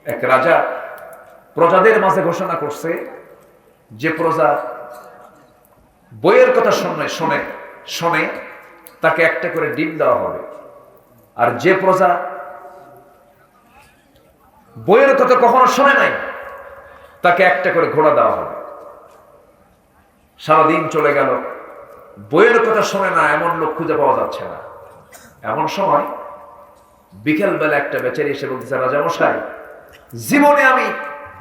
এক রাজা প্রজাদের মাঝে ঘোষণা করছে, যে প্রজা বইয়ের কথা শোনে তাকে একটা করে ডিম দেওয়া হবে, আর যে প্রজা বইয়ের কথা কখনো শোনে নাই তাকে একটা করে ঘোড়া দেওয়া হবে। সারাদিন চলে গেল, বইয়ের কথা শোনে না এমন লোক খুঁজে পাওয়া যাচ্ছে না। এমন সময় বিকেল বেলা একটা বেচারি এসে বলতেছে, রাজা মশাই, জীবনে আমি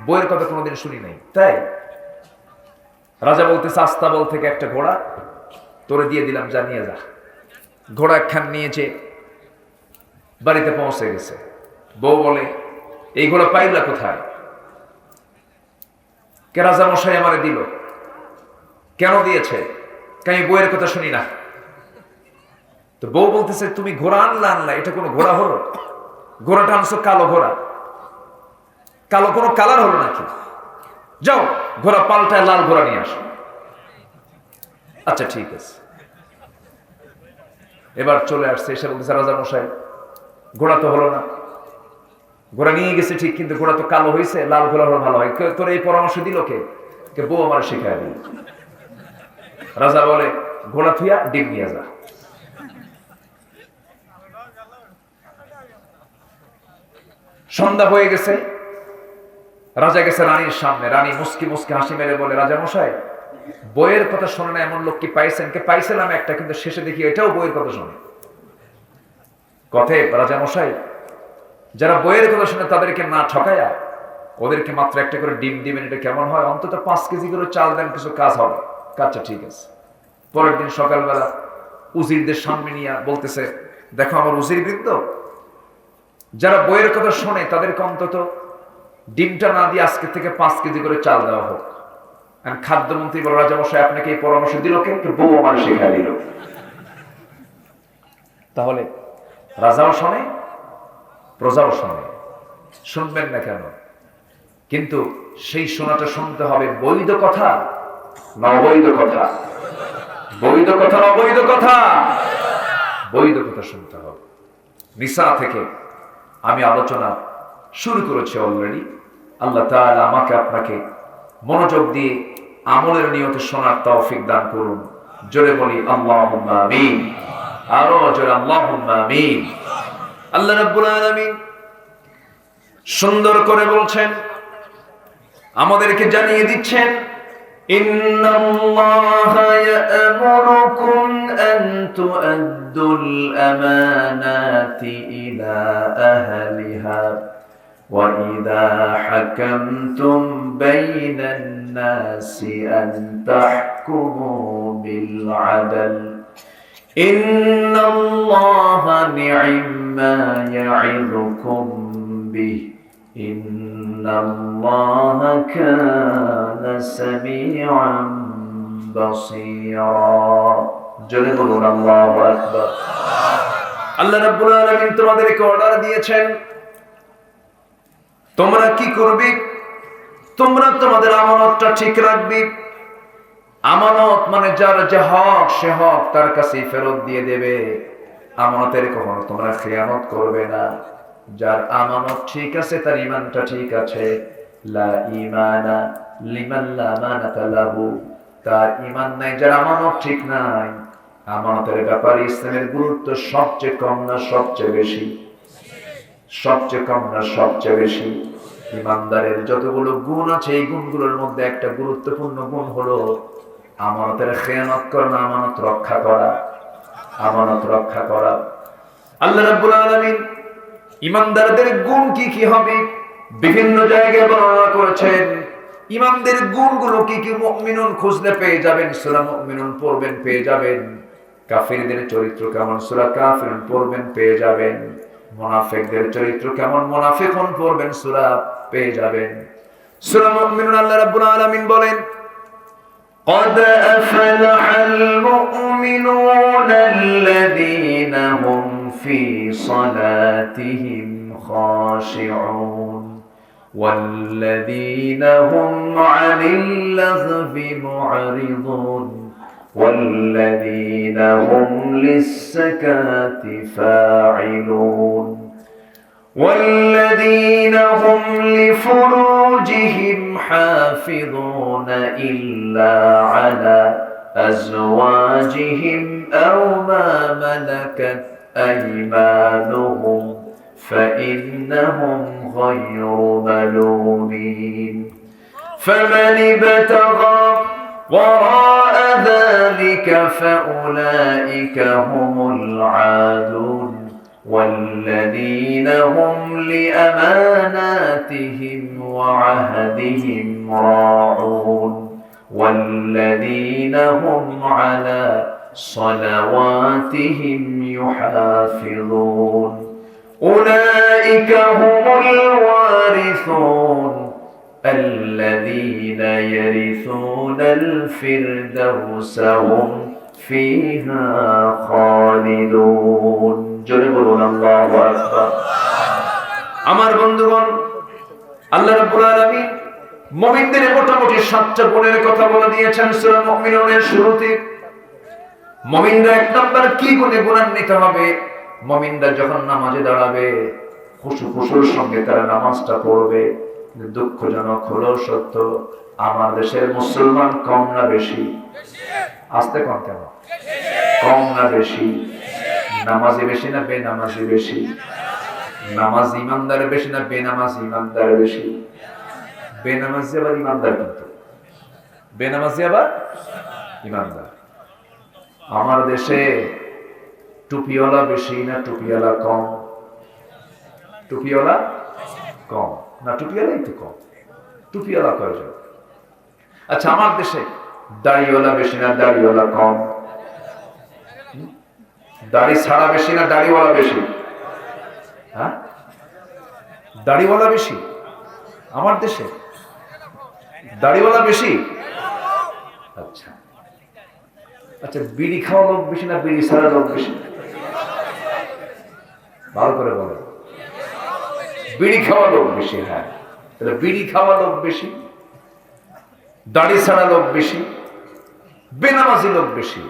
বইয়ের কথা কোনোদিন শুনি নাই। তাই? রাজা বলতেছে, আস্তাবল থেকে একটা ঘোড়া তোরে দিয়ে দিলাম, যা নিয়ে যা। ঘোড়া একখান নিয়েছে, বাড়িতে পৌঁছে গেছে। বউ বলে, এই ঘোড়া পাইলা কোথায়? কে রাজা মশাই আমারে দিল। কেন দিয়েছে? আমি বইয়ের কথা শুনি না। তো বউ বলতেছে, তুমি ঘোড়া আনলা, এটা কোনো ঘোড়া হলো? ঘোড়াটা আনছো কালো ঘোড়া, কালো কোনো কালার হলো নাকি? যাও ঘোড়া পাল্টায় লাল ঘোড়া নিয়ে আসো। আচ্ছা ঠিক আছে। এবার চলে আসছে, এসে বলতেছে, রাজা মশাই, ঘোড়া তো হলো না। ঘোড়া নিয়ে গেছে ঠিক, কিন্তু ঘোড়া তো কালো হয়েছে, লাল ঘোড়া হলো ভালো হয়। তোর এই পরামর্শ দিল কে? বউ আমার শিখায় দিল। রাজা বলে, ঘোড়া থুইয়া ডিম নিয়ে যা। সন্ধ্যা হয়ে গেছে, রাজা গেছে রানীর সামনে। রানী মুস্কি মুস্কি হাসি মেরে বলে, রাজা মশাই, বইয়ের কথা শোনে না এমন লোক কি পাইছেন? কে পাইছিলাম একটা, কিন্তু শেষে দেখি এটাও বইয়ের কথা শোনে। কথায় রাজা মশাই, যারা বইয়ের কথা শুনে তাদেরকে না ঠকায়া ওদেরকে মাত্র একটা করে ডিম দিবেন, এটা কেমন হয়? অন্তত 5 কেজি করে চাল দেন, কিছু কাজ হবে। আচ্ছা ঠিক আছে। পরের দিন সকালবেলা উজিরদের সামনে নিয়ে বলতেছে, দেখো আমার উজির বৃন্দ, যারা বইয়ের কথা শোনে তাদেরকে অন্তত ডিমটা না দিয়ে আজকে থেকে 5 কেজি করে চাল দেওয়া হোক। খাদ্যমন্ত্রী বলে, রাজা মশাই আপনাকে এই পরামর্শ দিল কে? বউ আমার শেখায় দিল। তাহলে রাজাও শোনে, প্রজাও শোনে, শুনবেন না কেন? কিন্তু সেই শোনাটা শুনতে হবে বৈধ কথা না অবৈধ কথা? বৈধ কথা না অবৈধ কথা? বৈধ কথা শুনতে হবে। নিসা থেকে আমি আলোচনা শুরু করেছি অলরেডি। আল্লাহ তাআলা আমাকে আপনাকে মনোযোগ দিয়ে আমলের নিয়তে শোনার তৌফিক দান করুন। জোরে বলি আল্লাহুম্মা আমিন। আরো জোরে আল্লাহুম্মা আমিন। আল্লাহ রাব্বুল আলামিন সুন্দর করে বলছেন, আমাদেরকে জানিয়ে দিচ্ছেন, ইন্নাল্লাহা ইয়া'মুরুকুম আন তু'আদ্দুল আমানাতি ইলা আহলিহা ওয়া ইযা হাকামতুম বাইনান নাসি আন তাহকুমু বিল আদল ইন্নাল্লাহা নি'ম্মা ইয়া'iযুকুম বিহি ইন্নাল্লাহা কানা সামিআন বাসীরা। জোরে বলুন আল্লাহু আকবার। আল্লাহ রাব্বুল আলামিন তোমাদেরকে অর্ডার দিয়েছেন, তোমরা কি করবে? তোমরা তোমাদের আমানতটা ঠিক রাখবে। আমানত মানে যার যে হক, সে হক তার কাছে ফেরত দিয়ে দেবে। আমানতের কখনো তোমরা খেয়ানত করবে না। যার আমানত ঠিক আছে, তার ঈমানটা ঠিক আছে। লা ঈমানা লিমান লা আমানাতা লাহু। তার ঈমান নাই, যার আমানত ঠিক নাই। আমানতের ব্যাপারে ইসলামের গুরুত্ব সবচেয়ে কম না সবচেয়ে বেশি? সবচেয়ে কম না সবচেয়ে বেশি? ঈমানদারের যতগুলো গুণ আছে, এই গুণগুলোর মধ্যে একটা গুরুত্বপূর্ণ গুণ হলো আমানতের খেয়ানত করা না, আমানত রক্ষা করা। আমানত রক্ষা করা। আল্লাহ রাব্বুল আলামিন ঈমানদারদের গুণ কি কি হবে বিভিন্ন জায়গায় বর্ণনা করেছেন। ঈমানদের গুণগুলো কি কি? মুমিনুন খুঁজলে পেয়ে যাবেন, সূরা মুমিনুন পড়বেন পেয়ে যাবেন। কাফিরদের চরিত্র কেমন, সূরা কাফিরুন পড়বেন পেয়ে যাবেন। মুনাফিকদের চরিত্র কেমন, মুনাফিকুন পড়বেন, সূরা পেয়ে যাবেন। সূরা মুমিনুন আল্লাহ রাব্বুল আলামিন বলেন, قد أفلح المؤمنون الذين هم في صلاتهم خاشعون والذين هم عن اللغو معرضون والذين هم للزكاة فاعلون والذين هم لفروجهم حافظون إلا على أزواجهم أو ما ملكت أيمانهم فإنهم غير ملومين فمن ابتغى وراء ذلك فأولئك هم العادون والذين هم لأماناتهم وعهدهم راعون والذين هم على صلواتهم يحافظون أولئك هم الوارثون الذين يرثون الفردوس هم فيها خالدون জোরে বলুন আল্লাহু আকবার। আমার বন্ধুগণ, আল্লাহ রাব্বুল আলামিন মুমিনদের মোটামুটি 7টা গুণের কথা বলে দিয়েছেন সূরা মুমিনুনের শুরুতে। মুমিনরা এক নাম্বার কি গুণে গুণান্বিত হবে? মুমিনরা যখন নামাজে দাঁড়াবে খুশুর সঙ্গে তারা নামাজটা পড়বে। দুঃখজনক হলো সত্য, আমার দেশের মুসলমান কম না বেশি? আস্তে কম কেন? কম না বেশি? নামাজি বেশি না বেনামাজি বেশি? নামাজ ইমানদার বেশি না বেনামাজ ইমানদার বেশি? বেনামাজি আবার ইমানদার, কিন্তু বেনামাজি আবার ইমানদার। আমার দেশে টুপিওয়ালা বেশি না টুপিওয়ালা কম? টুপিওয়ালা কম না টুপিওয়ালাই তো কম? টুপিওয়ালা কয়জন? আচ্ছা, আমার দেশে দাড়িওয়ালা বেশি না দাড়িওয়ালা কম? দাড়ি ছাড়া বেশি না দাড়িওয়ালা বেশি? হ্যাঁ, দাড়িওয়ালা বেশি আমার দেশে, দাড়িওয়ালা বেশি। আচ্ছা আচ্ছা, বিড়ি খাওয়া লোক বেশি না বিড়ি ছাড়া লোক বেশি? ভালো করে বলে। বিড়ি খাওয়া লোক বেশি। হ্যাঁ, তাহলে বিড়ি খাওয়া লোক বেশি, দাড়ি ছাড়া লোক বেশি, বেনামাজি লোক বেশি।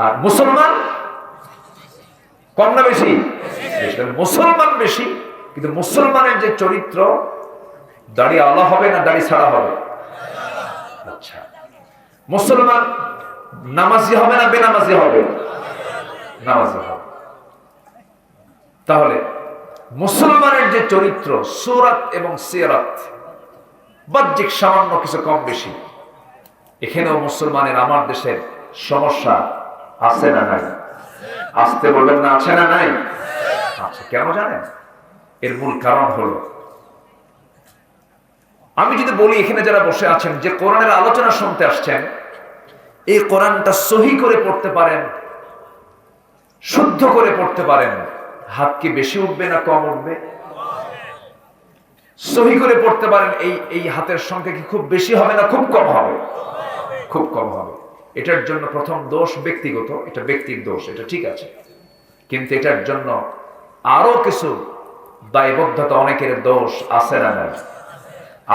আর মুসলমান কম না বেশি? মুসলমান বেশি, কিন্তু মুসলমানের যে চরিত্র, দাড়ি আলা হবে না দাড়ি ছাড়া হবে? আচ্ছা, মুসলমান নামাজি হবে না বেনামাজি হবে? নামাজি হবে। তাহলে মুসলমানের যে চরিত্র, সূরাত এবং সিরাত, বাহ্যিক সামান্য কিছু কম বেশি, এখানেও মুসলমানের আমার দেশের সমস্যা আছে না নাই? আসতে বলবেন না, আছে না নাই? আচ্ছা, কেন জানেন? এর মূল কারণ হলো, আমি যদি বলি এখানে যারা বসে আছেন যে কোরআনের আলোচনা শুনতে আসছেন, এই কোরআনটা সহি করে পড়তে পারেন, শুদ্ধ করে পড়তে পারেন, হাত কি বেশি উঠবে না কম উঠবে? সহি করে পড়তে পারেন, এই হাতের সংখ্যা কি খুব বেশি হবে না খুব কম হবে? খুব কম হবে। এটার জন্য প্রথম দোষ ব্যক্তিগত, এটা ব্যক্তির দোষ, এটা ঠিক আছে, কিন্তু এটার জন্য আরো কিছু দায়বদ্ধতা, অনেকের দোষ আছে না নাই?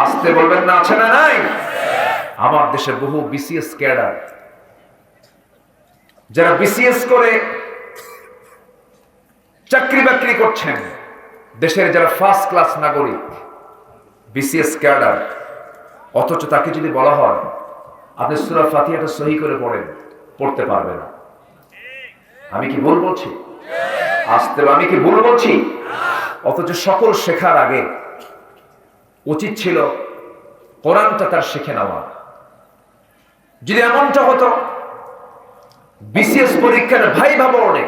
আসতে বলবেন না, আছে না নাই? আমার দেশে বহু বিসিএস ক্যাডার, যারা বিসিএস করে চাকরি বাকরি করছেন, দেশের যারা ফার্স্ট ক্লাস নাগরিক, বিসিএস ক্যাডার, অথচ তাকে যদি বলা হয় আপনি সূরা ফাতিহাটা সহি করে পড়েন, পড়তে পারবে না। আমি কি ভুল বলছি? আসতে, আমি কি ভুল বলছি? অথচ সকল শেখার আগে উচিত ছিল কোরআনটা তার শিখে নেওয়া। যদি এমনটা হতো, বিসিএস পরীক্ষার ভাইভা বোর্ডে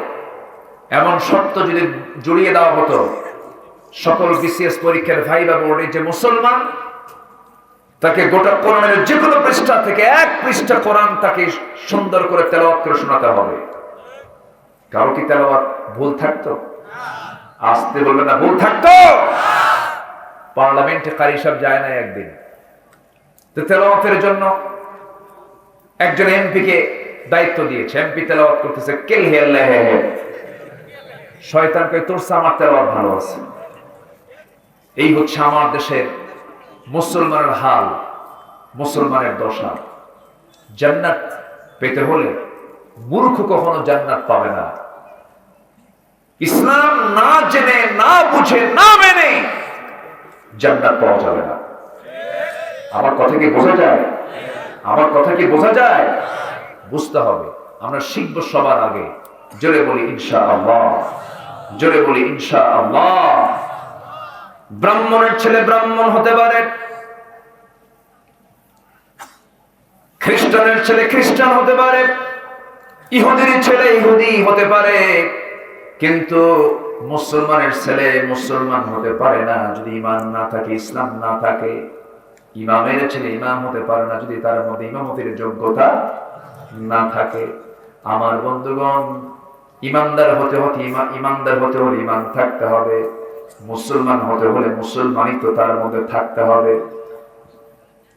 এমন শর্ত যদি জড়িয়ে দেওয়া হতো, সকল বিসিএস পরীক্ষার ভাইভা বোর্ডে যে মুসলমান, তাকে গোটা কোরআনের যে কোনো পৃষ্ঠা থেকে এক পৃষ্ঠা কোরআন তাকে সুন্দর করে তেলাওয়াত করে শোনাতে হবে। কারো কি তেলাওয়াত ভুল থাকতো? আসতে বলবে না, ভুল থাকতো? পার্লামেন্টে কারি সাহেব যায় না একদিন, তো তেলাওয়াতের জন্য একজন এমপিকে দায়িত্ব দিয়েছে। এমপি তেলাওয়াত করতেছে, কেল হে আল্লাহ হে হে, শয়তান কয় তোর আমার তেলাওয়াত ভালো আছে। এই হচ্ছে আমার দেশের মুসলমানের হাল, মুসলমানের দশা। জান্নাত পেতে হলে মূর্খ কখনো জান্নাত পাবে না। ইসলাম না জেনে, না বুঝে, না মেনে জান্নাত পাওয়া যাবে না। আমার কথা কি বোঝা যায়? আমার কথা কি বোঝা যায়? বুঝতে হবে। আমরা শিখব সবার আগে। জোরে বলি ইনশাআল্লাহ, জোরে বলি ইনশাআল্লাহ। ব্রাহ্মণের ছেলে ব্রাহ্মণ হতে পারে, খ্রিস্টানের ছেলে খ্রিস্টান হতে পারে, ইহুদির ছেলে ইহুদি হতে পারে, কিন্তু মুসলমানের ছেলে মুসলমান হতে পারে না যদি ঈমান না থাকে, ইসলাম না থাকে। ইমামের ছেলে ইমাম হতে পারে না যদি তার মধ্যে ইমামতির যোগ্যতা না থাকে। আমার বন্ধুগণ, ইমানদার হতে হলে ইমান থাকতে হবে। মুসলমান হতে হলে মুসলমানই তো তার মধ্যে থাকতে হবে,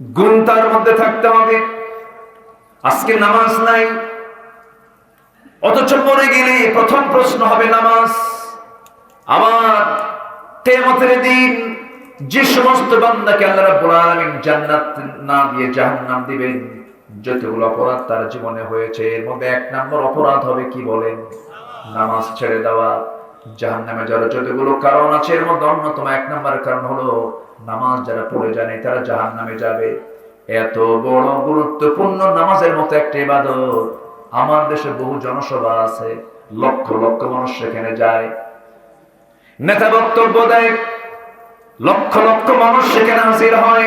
গুণ তার মধ্যে থাকতে হবে। আজকে নামাজ নাই, অথচ মরে গেলে প্রথম প্রশ্ন হবে নামাজ। আমার কিয়ামতের দিন যে সমস্ত বান্দাকে আল্লাহ রাব্বুল আলামিন জান্নাত না দিয়ে জাহান্নাম দিবেন, যতগুলো অপরাধ তার জীবনে হয়েছে এর মধ্যে এক নম্বর অপরাধ হবে কি বলেন? নামাজ ছেড়ে দেওয়া। জাহান্নামে যারা যতগুলো কারণ আছে এর মধ্যে অন্যতম এক নম্বর কারণ হলো নামাজ যারা পড়ে জানে তারা জাহান্নামে যাবে। এত বড় গুরুত্বপূর্ণ নামাজের মতো একটা ইবাদত, আমার দেশে বহু জনসভা আছে, লক্ষ লক্ষ মানুষ সেখানে যায়, নেতা বক্তব্য দেয়, লক্ষ লক্ষ মানুষ সেখানে হাজির হয়,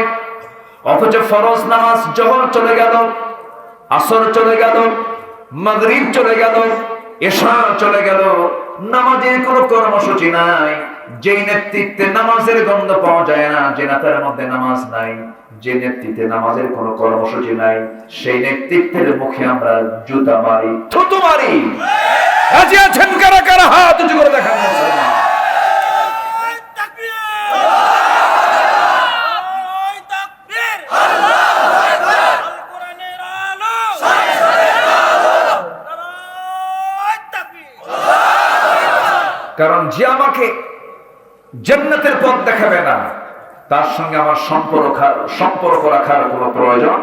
অথচ ফরজ নামাজ জোহর চলে গেল, আসর চলে গেল, মাগরিব চলে গেল, এশা চলে গেল, নামাজের কোনো কর্মসূচি নাই। যেই নেতৃত্বে নামাজের গন্ধ পাওয়া যায় না, যে নেতার মধ্যে নামাজ নাই, যে নেতৃত্বে নামাজের কোনো কর্মসূচি নাই, সেই নেতৃত্বের মুখে আমরা জুতা মারি, থুতু মারি। রাজি আছেন কারা কারা? হাত উঁচু করে দেখান। কারণ যে আমাকে জান্নাতের পথ দেখাবে না, তার সঙ্গে আমার সম্পর্ক রাখার কোনো প্রয়োজন,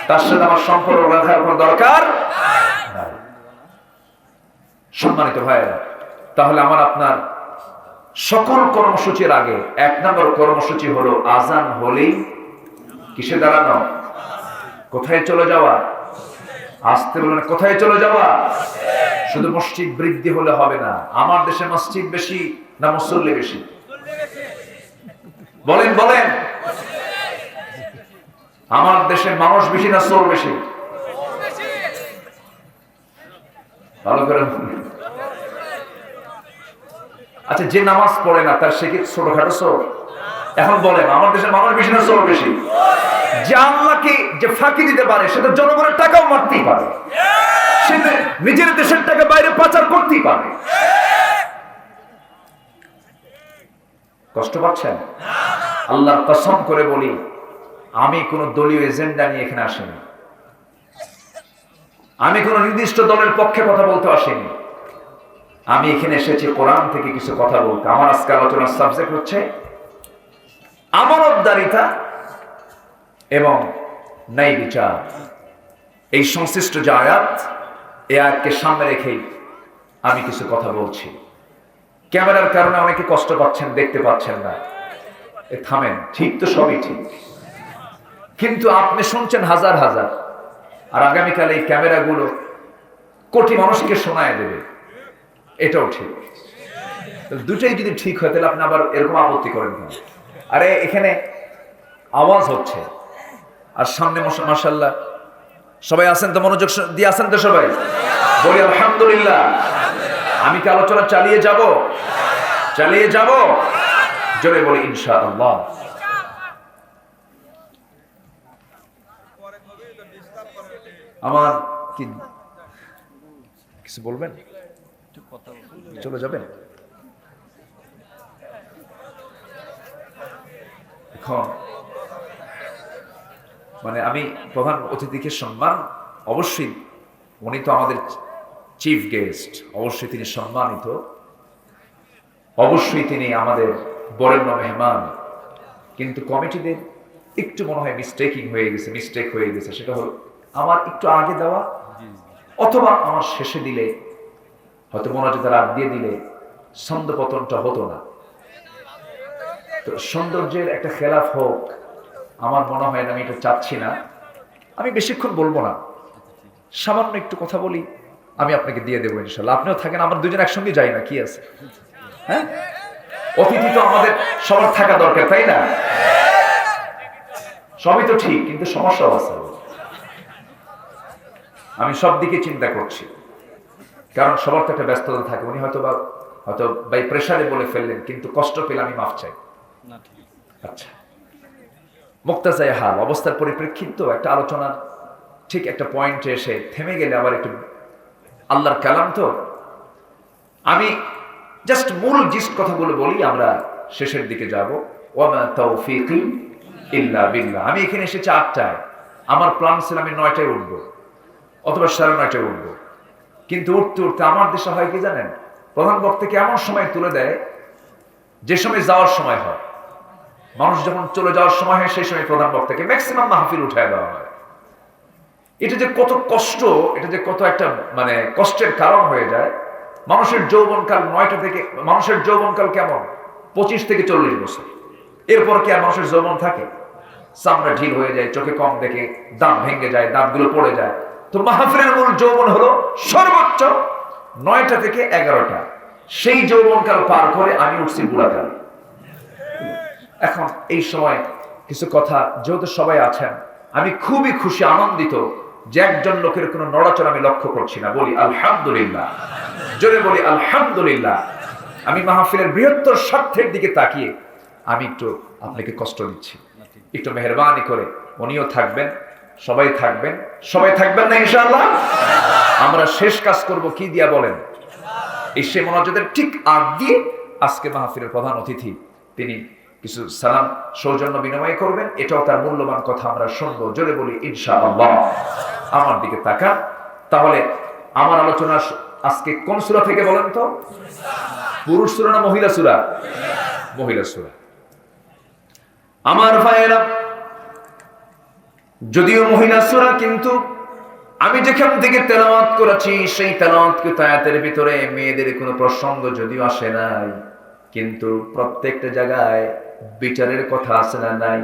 তার সাথে আমার সম্পর্ক রাখার কোনো দরকার নাই। সম্মানিত ভাইয়েরা, তাহলে আমার আপনার সকল কর্মসূচির আগে এক নম্বর কর্মসূচি হলো আজান হলেই কিসে দাঁড়ানো? কোথায় চলে যাওয়া? আসতে বলেন, কোথায় চলে যাওয়া? শুধু মসজিদ বৃদ্ধি হলে হবে না। আমার দেশে মসজিদ বেশি না মুসল্লি বেশি? বলেন বলেন। আমার দেশে মানুষ বেশি না চোর বেশি? ভালো করে। আচ্ছা, যে নামাজ পড়ে না তার সে কি ছোটখাটো চোর? এখন বলেন, আমার দেশের মানুষ বেশি না চোর বেশি? যে আল্লাহকে যে ফাঁকি দিতে পারে সে তো জনগণের টাকাও মারতেই পারে, সে নিজের দেশের টাকা বাইরে পাচার করতেই পারে। কষ্ট পাচ্ছেন? আল্লাহর কসম করে বলি, আমি কোন দলীয় এজেন্ডা নিয়ে এখানে আসিনি, আমি কোন নির্দিষ্ট দলের পক্ষে কথা বলতে আসিনি। আমি এখানে এসেছি কোরআন থেকে কিছু কথা বলতে। আমার আজকে আলোচনার সাবজেক্ট হচ্ছে আমানতদারিতা এবং ন্যায় বিচার। এই সংশ্লিষ্ট যে আয়াত, এই আয়াতকে সামনে রেখেই আমি কিছু কথা বলছি। ক্যামেরার কারণে অনেকে কষ্ট পাচ্ছেন, দেখতে পাচ্ছেন না, থামেন। ঠিক তো, সবই ঠিক, কিন্তু আপনি শুনছেন হাজার হাজার, আর আগামীকাল এই ক্যামেরাগুলো কোটি মানুষকে শোনায় দেবে, এটাও ঠিক। দুটোই যদি ঠিক হয় তাহলে আপনি আবার এরকম আপত্তি করেন কেন? আরে এখানে আওয়াজ হচ্ছে আর সামনে মাশাআল্লাহ সবাই আছেন তো, মনোযোগ দিয়ে আছেন তো সবাই? বলি আলহামদুলিল্লাহ। আমি কি আলোচনা চালিয়ে যাব? চালিয়ে যাব? জোরে বলি ইনশাআল্লাহ। আমার কি কিছু বলবেন? চলে যাবেন? এখন মানে আমি প্রধান অতিথিকে সম্মান, অবশ্যই উনি তো আমাদের চিফ গেস্ট, অবশ্যই তিনি সম্মানিত, অবশ্যই তিনি আমাদের বরেণ্য মেহমান, কিন্তু কমিটিদের একটু মনে হয় মিস্টেক হয়ে গেছে। সেটা হলো আমার একটু আগে দেওয়া অথবা আমার শেষে দিলে, হয়তো মোনাজাতের রাত দিয়ে দিলে ছন্দপতনটা হতো না। তো সৌন্দর্যের একটা খেলাফ হোক আমার মনে হয় না, আমি এটা চাচ্ছি না। আমি বেশিক্ষণ বলবো না, সামান্য একটু কথা বলি, আমি আপনাকে দিয়ে দেবো ইনশাল্লাহ। আপনিও থাকেন, আমার দুজন একসঙ্গে যাই না, কি আছে? হ্যাঁ, অতিথি তো আমাদের সবার থাকা দরকার, তাই না? সবই তো ঠিক, কিন্তু সমস্যাও আছে। আমি সব দিকে চিন্তা করছি, কারণ সবার তো একটা ব্যস্ততা থাকে। উনি হয়তো বাই প্রেসারে বলে ফেললেন, কিন্তু কষ্ট পেলে আমি মাফ চাই। আচ্ছা, মুক্তাজাই হাল অবস্থার পরিপ্রেক্ষিত একটা আলোচনার ঠিক একটা পয়েন্টে এসে থেমে গেলে আবার একটু, আল্লাহর কালাম তো, আমি জাস্ট মূল জিস্ট কথাগুলো বলি, আমরা শেষের দিকে যাব। ওয়ামা তাওফীকি ইল্লা বিল্লাহ। আমি এখানে এসেছি 8টায়, আমার প্ল্যান ছিল আমি 9টায় উঠবো অথবা 9:30টায় উঠবো, কিন্তু উঠতে উঠতে আমার দেশে হয় কি জানেন, প্রধান বক্তাকে এমন সময় তুলে দেয় যে সময় যাওয়ার সময় হয়। মানুষ যখন চলে যাওয়ার সময় হয় সেই সময় প্রধান বক্তাকে ম্যাক্সিমাম মাহফিল উঠায় দেওয়া হয়। এটা যে কত কষ্ট, এটা যে কত একটা মানে কষ্টের কারণ হয়ে যায়। মানুষের যৌবনকাল 9টা থেকে, মানুষের যৌবনকাল কেমন 25 থেকে 40 বছর, এরপর কি আর মানুষের যৌবন থাকে? চামড়া ঢিল হয়ে যায়, চোখে কম দেখে, দাঁত ভেঙে যায়, দাঁতগুলো পড়ে যায়। তো মাহফিলের মূল যৌবন হলো সর্বোচ্চ 9টা থেকে 11টা। সেই যৌবনকাল পার করে আমি উঠছি বুড়াকাল। এখন এই সময় কিছু কথা, যেহেতু সবাই আছেন, আমি খুবই খুশি, আনন্দিত যে একজন লোকের কোনো নড়াচড়া আমি লক্ষ্য করছি না। বলি আলহামদুলিল্লাহ, জোরে বলি আলহামদুলিল্লাহ। আমি মাহফিলের বৃহত্তর স্বার্থের দিকে তাকিয়ে আমি একটু আপনাকে কষ্ট দিচ্ছি, একটু মেহরবানি করে উনিও থাকবেন, সবাই থাকবেন, সবাই থাকবেন না ইনশাআল্লাহ? আমরা শেষ কাজ করব কি দিয়া বলেন? এই সে মোনাজাতের ঠিক আগ দিয়ে আজকে মাহফিলের প্রধান অতিথি তিনি কিছু সালাম সৌজন্য বিনিময় করবেন, এটাও তার মূল্যবান কথা আমরা শুনবো। জোরে বলি ইনশাআল্লাহ। আমার দিকে তাকান। তাহলে আমার আলোচনা আজকে কোন সূরা থেকে বলেন তো? পুরুষ সূরা না মহিলা সূরা? মহিলা সূরা। আমার ভাইয়েরা, যদিও মহিলা সূরা, কিন্তু আমি যেখান থেকে তেলাওয়াত করেছি সেই তেলাওয়াতকৃত আয়াতের ভিতরে মেয়েদের কোনো প্রসঙ্গ যদিও আসে নাই, কিন্তু প্রত্যেকটা জায়গায় বিচারের কথা আছে না নাই?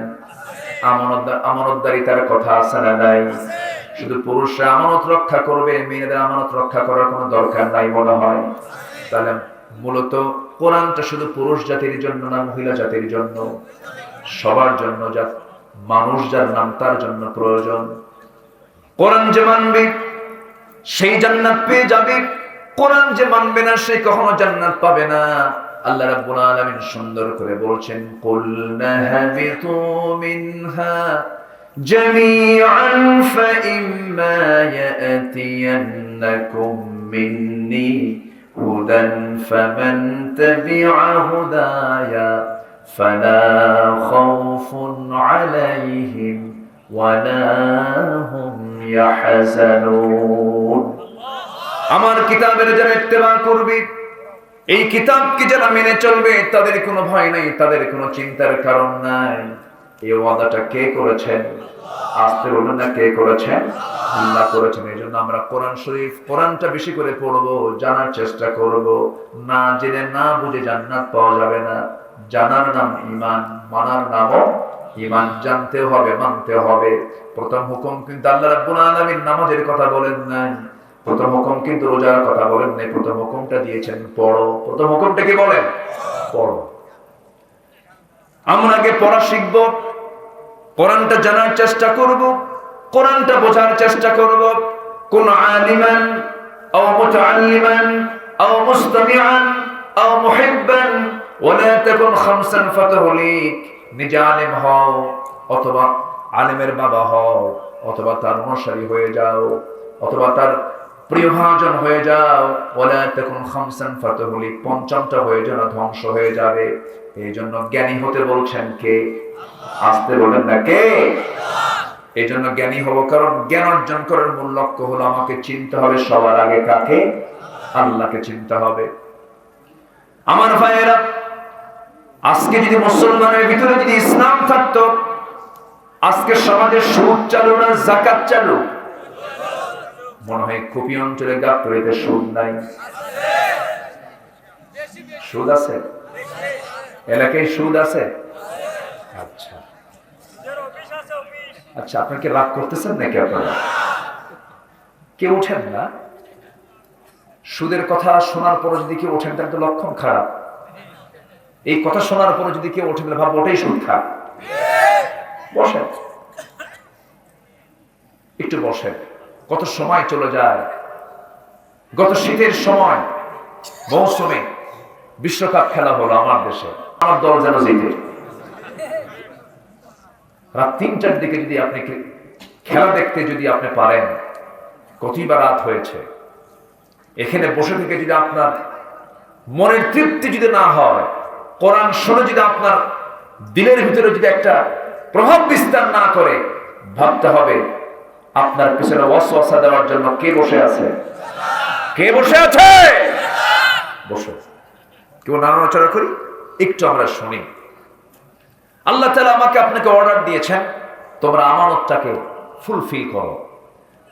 আমানতদারিতার কথা আছে না নাই? শুধু পুরুষরা আমানত রক্ষা করবে, মেয়েদের আমানত রক্ষা করার কোনো দরকার নাই মনে হয়। তাহলে মূলত কোরআনটা শুধু পুরুষ জাতির জন্য না মহিলা জাতির জন্য? সবার জন্য। মানুষ যার নাম তার জন্য প্রয়োজন। কোরআন যে মানবে সেই জান্নাত পেয়ে যাবে, কোরআন যে মানবে না সে কখনো জান্নাত পাবে না। আল্লাহ রাব্বুল আলামিন সুন্দর করে বলছেন, কুলনা হাবিতু মিনহা জামিআন ফাইম্মা ইয়াতিয়ান্নাকুম মিন্নি হুদান ফামান তাবিআ হুদায়া ফালা খাউফুন আলাইহিম ওয়ালা হুম ইয়াহজানুন। আমার কিতাবের যারা ইত্তেবা করবে, এই কিতাবকে যারা মেনে চলবে, তাদের কোনো ভয় নাই, তাদের কোনো চিন্তার কারণ নাই। এই ওয়াদাটা কে করেছেন? আসতে বলুন না, কে করেছেন? আল্লাহ করেছেন। এই জন্য আমরা কোরআন শরীফ, কোরআনটা বেশি করে পড়বো, জানার চেষ্টা করব। না জেনে না বুঝে জান্নাত পাওয়া যাবে না। জানার নাম ঈমান, মানার নামও ঈমান। জানতেও হবে, মানতেও হবে। প্রথম হুকুম কিন্তু আল্লাহ রাব্বুল আলামিন নামাজের কথা বলেন নাই, প্রথম হুকুম কিন্তু রোজার কথা বলেন নাই, প্রথম হুকুমটা দিয়েছেন পড়ো। প্রথম হুকুমটা কি বলেন? পড়ো। আমরা আগে পড়া শিখব, কোরআনটা জানার চেষ্টা করব, কোরআনটা বোঝার চেষ্টা করব। কোন আলিমান আও মুতাআল্লিমান আও মুস্তামিআন আও মুহিব্বান ওয়ালা তাকুন খামসান ফাতাহলিক। নিজে আলেম হও অথবা আলেমের বাবা হও অথবা তার অনুসারী হয়ে যাও অথবা তার প্রিয়ভাজন হয়ে যাও। ওয়ালা তাকুন খামসান ফাতাহলিক, পঞ্চমটা হয়ে যেন ধ্বংস হয়ে যাবে। এই জন্য জ্ঞানী হতে বলছেন কে? আসতে বলেন না, কে? এই জন্য জ্ঞানী হব, কারণ জ্ঞান অর্জন করার মূল লক্ষ্য হলো আমাকে চিনতে হবে সবার আগে কাকে? আল্লাহকে চিনতে হবে। আমার ভাইয়েরা, আজকে যদি মুসলমানের ভিতরে যদি ইসলাম থাকতো, আজকে সমাজে সুদ চালু না যাকাত চালু? মনে হয় খুবই অঞ্চলে গাবতলীতে সুদ নাই। সুদ আছে? এলাকায় সুদ আছে? আচ্ছা আচ্ছা, আপনাকে রাগ করতেছেন নাকি? আপনারা কেউ ওঠেন না? সুদের কথা শোনার পরে যদি কেউ ওঠেন তাহলে তো লক্ষণ খারাপ। এই কথা শোনার পরে যদি কেউ ওঠেন তাহলে ভাববো ওটাই সুদ খায়। বসেন, একটু বসেন। কত সময় চলে যায়। গত শীতের সময় মৌসুমে বিশ্বকাপ খেলা হলো আমার দেশে, আমার দল যেন জিতে। রাত ৩টার দিকে যদি আপনি খেলা দেখতে যদি আপনি পারেন, কতই বা রাত হয়েছে। এখানে বসে থেকে যদি আপনার মনের তৃপ্তি যদি না হয়, কোরআন শুনে যদি আপনার দিলের ভিতরে যদি একটা প্রভাব বিস্তার না করে, ভাবতে হবে আপনার পিছনে ওয়াসওয়াসা দেওয়ার জন্য কে বসে আছে? কে বসে আছে? বসে কেউ নাড়াচাড়া করি, একটু আমরা শুনি। আল্লাহ তাআলা আমাকে আপনাকে অর্ডার দিয়েছেন, তোমরা আমানতটাকে ফুলফিল করো।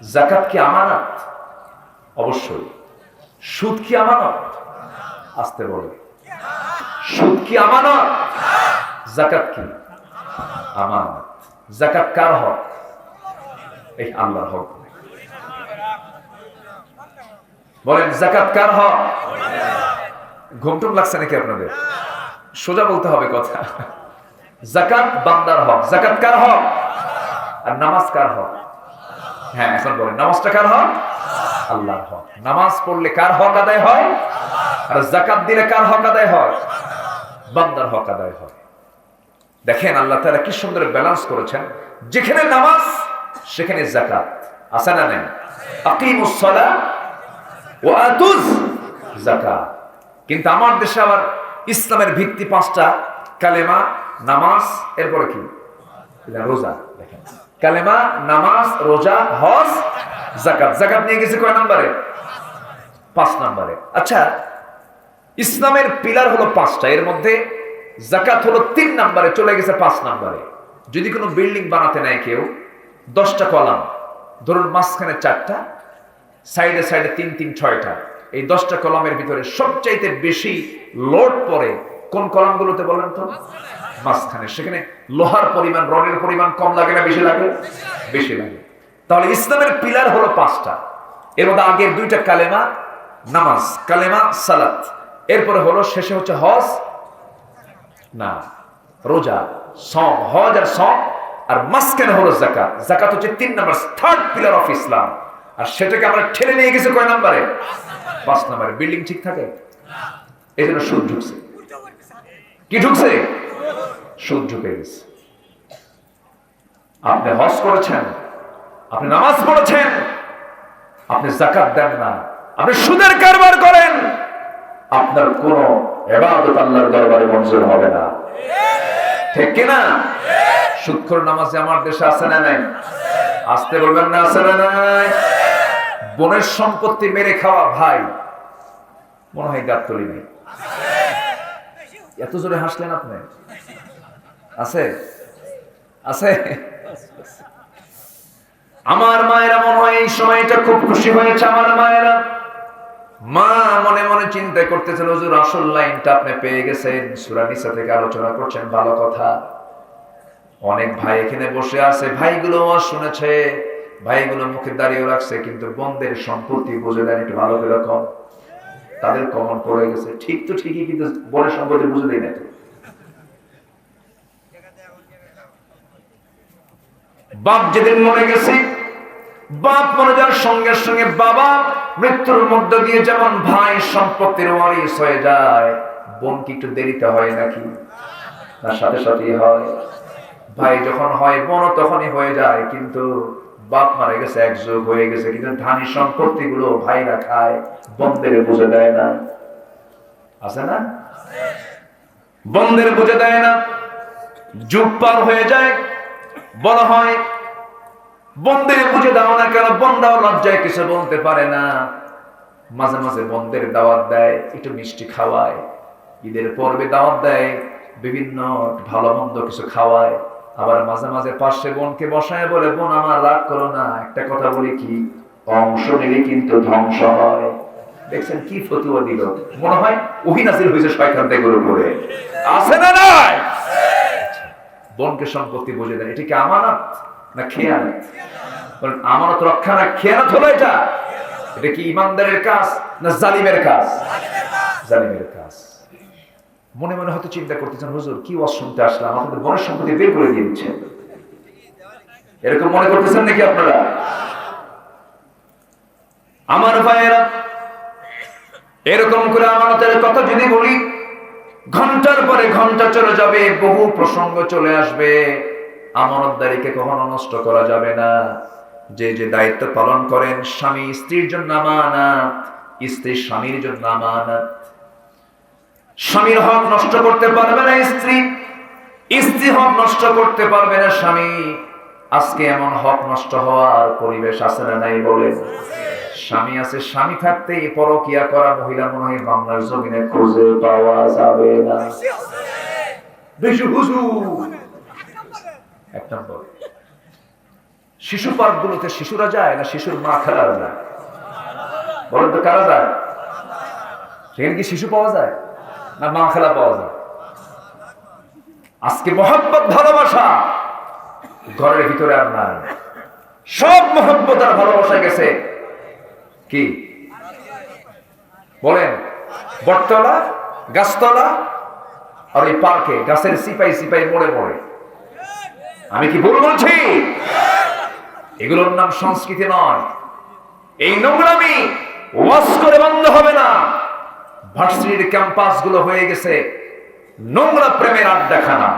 যাকাত কি আমানত? অবশ্যই। সুদ কি আমানত? আসতে বলে। সুদ কি আমানত? যাকাত কি আমানত? যাকাত কার হক? এই আল্লাহর হক। বলেন যাকাত কার হক? ঘুমটুম লাগছে নাকি আপনাদের? সোজা বলতে হবে কথা। যাকাত বান্দার হক। যাকাত কার হক? আর নামাজ কার হক? হ্যাঁ, এখন বলেন নামাজটা কার হক? আল্লাহর হক। নামাজ পড়লে কার হক আদায় হয়? আর যাকাত দিলে কার হক আদায় হয়? বান্দার হক আদায় হয়। দেখেন আল্লাহ তাআলা কি সুন্দর ব্যালেন্স করেছেন। যেখানে নামাজ সেখানে যাকাত। আছে না নেই? আকিমুস সালাহ ওয়া আতুজ যাকাত। কিন্তু আমার দেশে আবার ইসলামের ভিত্তি 5টা: কালেমা, নামাজ, এরপরে কি? রোজা। দেখেন, কালেমা, নামাজ, রোজা, হজ, যাকাত। যাকাত নিয়ে গেছে কয় নম্বরে? 5 নম্বরে। আচ্ছা, ইসলামের পিলার হলো 5টা, এর মধ্যে যাকাত হলো 3 নম্বরে, চলে গেছে 5 নম্বরে। যদি কোনো বিল্ডিং বানাতে নেয় কেউ, 10টা কলাম, ধরুন মাঝখানে 4টা, সাইডে সাইডে 3 3 6টা, এই 10টা কলামের ভিতরে সবচাইতে বেশি লোড পড়ে কোন কলামগুলোতে বলেন তো? মাঝখানে। সেখানে লোহার পরিমাণ, রডের পরিমাণ কম লাগে না বেশি লাগে? বেশি লাগে। তাহলে ইসলামের পিলার হলো 5টা। এর মধ্যে আগের 2টা কালেমা, নামাজ, কালেমা সালাত, এরপরে হলো শেষে হচ্ছে হজ না রোজা, সম, হজ আর সম, আর মাঝখানে হলো যাকাত। যাকাত হচ্ছে 3 নম্বর, থার্ড পিলার অফ ইসলাম। আর সেটাকে আমরা ঠেলে নিয়ে গেছি কয় নম্বরে? 5 নম্বরে। বিল্ডিং ঠিক থাকে? এই জন্য সুদ ঢুকছে। কি ঢুকছে? সুদ ঢুকে গেছে। আপনি হজ করেছেন, আপনি নামাজ পড়েছেন, আপনি যাকাত দেন না, আপনি সুদের কারবার করেন, আপনার কোন ইবাদত আল্লাহর দরবারে মঞ্জুর হবে না। ঠিক কি না? সুদখোর নামাজি আমার দেশে আছে না নাই? আসতে বলবেন না, আছে না নাই? বোনের সম্পত্তি মেরে খাওয়া ভাই, মনে হয় গাবতলি নেই। এত জোরে হাসলেন আপনি? আছে? আছে? আমার মায়েরা মনে হয় এই সময়টা খুব খুশি হয়েছে। আমার মায়েরা, মা মনে মনে চিন্তা করতেছেন, হুজুর আসল লাইনটা আপনি পেয়ে গেছেন, সূরা নিসা থেকে আলোচনা করছেন, ভালো কথা। অনেক ভাই এখানে বসে আছে, ভাইগুলো শুনেছে, ভাইগুলো মুখে দাঁড়িয়ে রাখছে, কিন্তু বোনদের সম্পত্তি বুঝে দেন একটু ভালো করে কম। তাদের কমন পড়ে গেছে। ঠিক তো ঠিকই, কিন্তু বোনের সম্পত্তি বুঝে দেয় না। বাপ যেদিন মরে গেছে, বাপ মরে যাওয়ার সঙ্গে সঙ্গে বাবা মৃত্যুর মধ্য দিয়ে যেমন ভাই সম্পত্তির ওয়ারিস হয়ে যায়, বোন কি একটু দেরিতে হয় নাকি? তার সাথে সাথেই হয়। ভাই যখন হয়, বোনও তখনই হয়ে যায়। কিন্তু বাপ মারা গেছে, এক যুগ হয়ে গেছে, কিন্তু ধানি সম্পত্তি গুলো ভাইরা খায়, বোনদের বুঝে দেয় না। আছে না? বোনদের বুঝে দেয় না। যুগ পার হয়ে যায়, বলা হয় বোনদের বুঝে দাও না কেন? বোনরাও লজ্জায় কিছু বলতে পারে না। মাঝে মাঝে বোনদের দাওয়াত দেয়, একটু মিষ্টি খাওয়ায়, ঈদের পর্বে দাওয়াত দেয়, বিভিন্ন ভালো মন্দ কিছু খাওয়ায়। আবার মাঝে মাঝে পাশে বোনকে বসায় বলে, বোন আমার রাগ করো না, একটা কথা বলি কি, অংশ নিলে কিন্তু ধ্বংস হয়। দেখছেন কি ফতোয়া দিল, মনে হয় ওহী নাযিল হয়েছে শয়তান থেকে উপরে। আছে না নাই? বোনকে সম্পত্তি বুঝে দেন, এটা কি আমানত না খেয়ানত? বলেন আমানত রক্ষা না খেয়ানত হলো এটা? এটা কি ইমানদারের কাজ না জালিমের কাজ? জালিমের কাজ। মনে মনে হয়তো চিন্তা করতেছেন, হুজুর কি ওয়াজ শুনতে আসলাম, আপনাদের বোনের সম্পত্তি বের করে দিয়ে দিচ্ছেন, এরকম মনে করতেছেন নাকি আপনারা? আমার ভাইয়েরা, এরকম করে আমানতের কথা যদি বলি, ঘন্টার পরে ঘন্টা চলে যাবে, বহু প্রসঙ্গ চলে আসবে। আমানতদারিকে কখনো নষ্ট করা যাবে না। যে যে দায়িত্ব পালন করেন, স্বামী স্ত্রীর জন্য আমানত, স্ত্রী স্বামীর জন্য আমানত। স্বামীর হক নষ্ট করতে পারবে না স্ত্রী, স্ত্রী হক নষ্ট করতে পারবে না স্বামী। আজকে এমন হক নষ্ট হওয়ার পরিবেশ আছে না নাই বলেন? স্বামী আছে, স্বামী থাকতে পরকিয়া করা মহিলা মনে হয় বাংলার জমিনে খুঁজে পাওয়া যাবে না। বেশি হুজুর। এক নম্বর, শিশু পার্ক গুলোতে শিশুরা যায় না শিশুর মা খেলা যায়? বলেন তো কারা যায়? সেখানে কি শিশু পাওয়া যায় না মা খেলা পাওয়া যায়? আজকে মহব্বত ভালোবাসা ঘরের ভিতরে আর নাই। সব মহব্বত আর ভালোবাসা গেছে কি বলেন বটতলা, গাছতলা, আর এই পার্কে গাছের সিপাই সিপাই মোড়ে মোড়ে। আমি কি ভুল বলছি? এগুলোর নাম সংস্কৃতি নয়। এই নোংরামি ওয়াজ করে বন্ধ হবে না। ভার্সিটির ক্যাম্পাস গুলো হয়ে গেছে নোংরা প্রেমের আড্ডাখানা।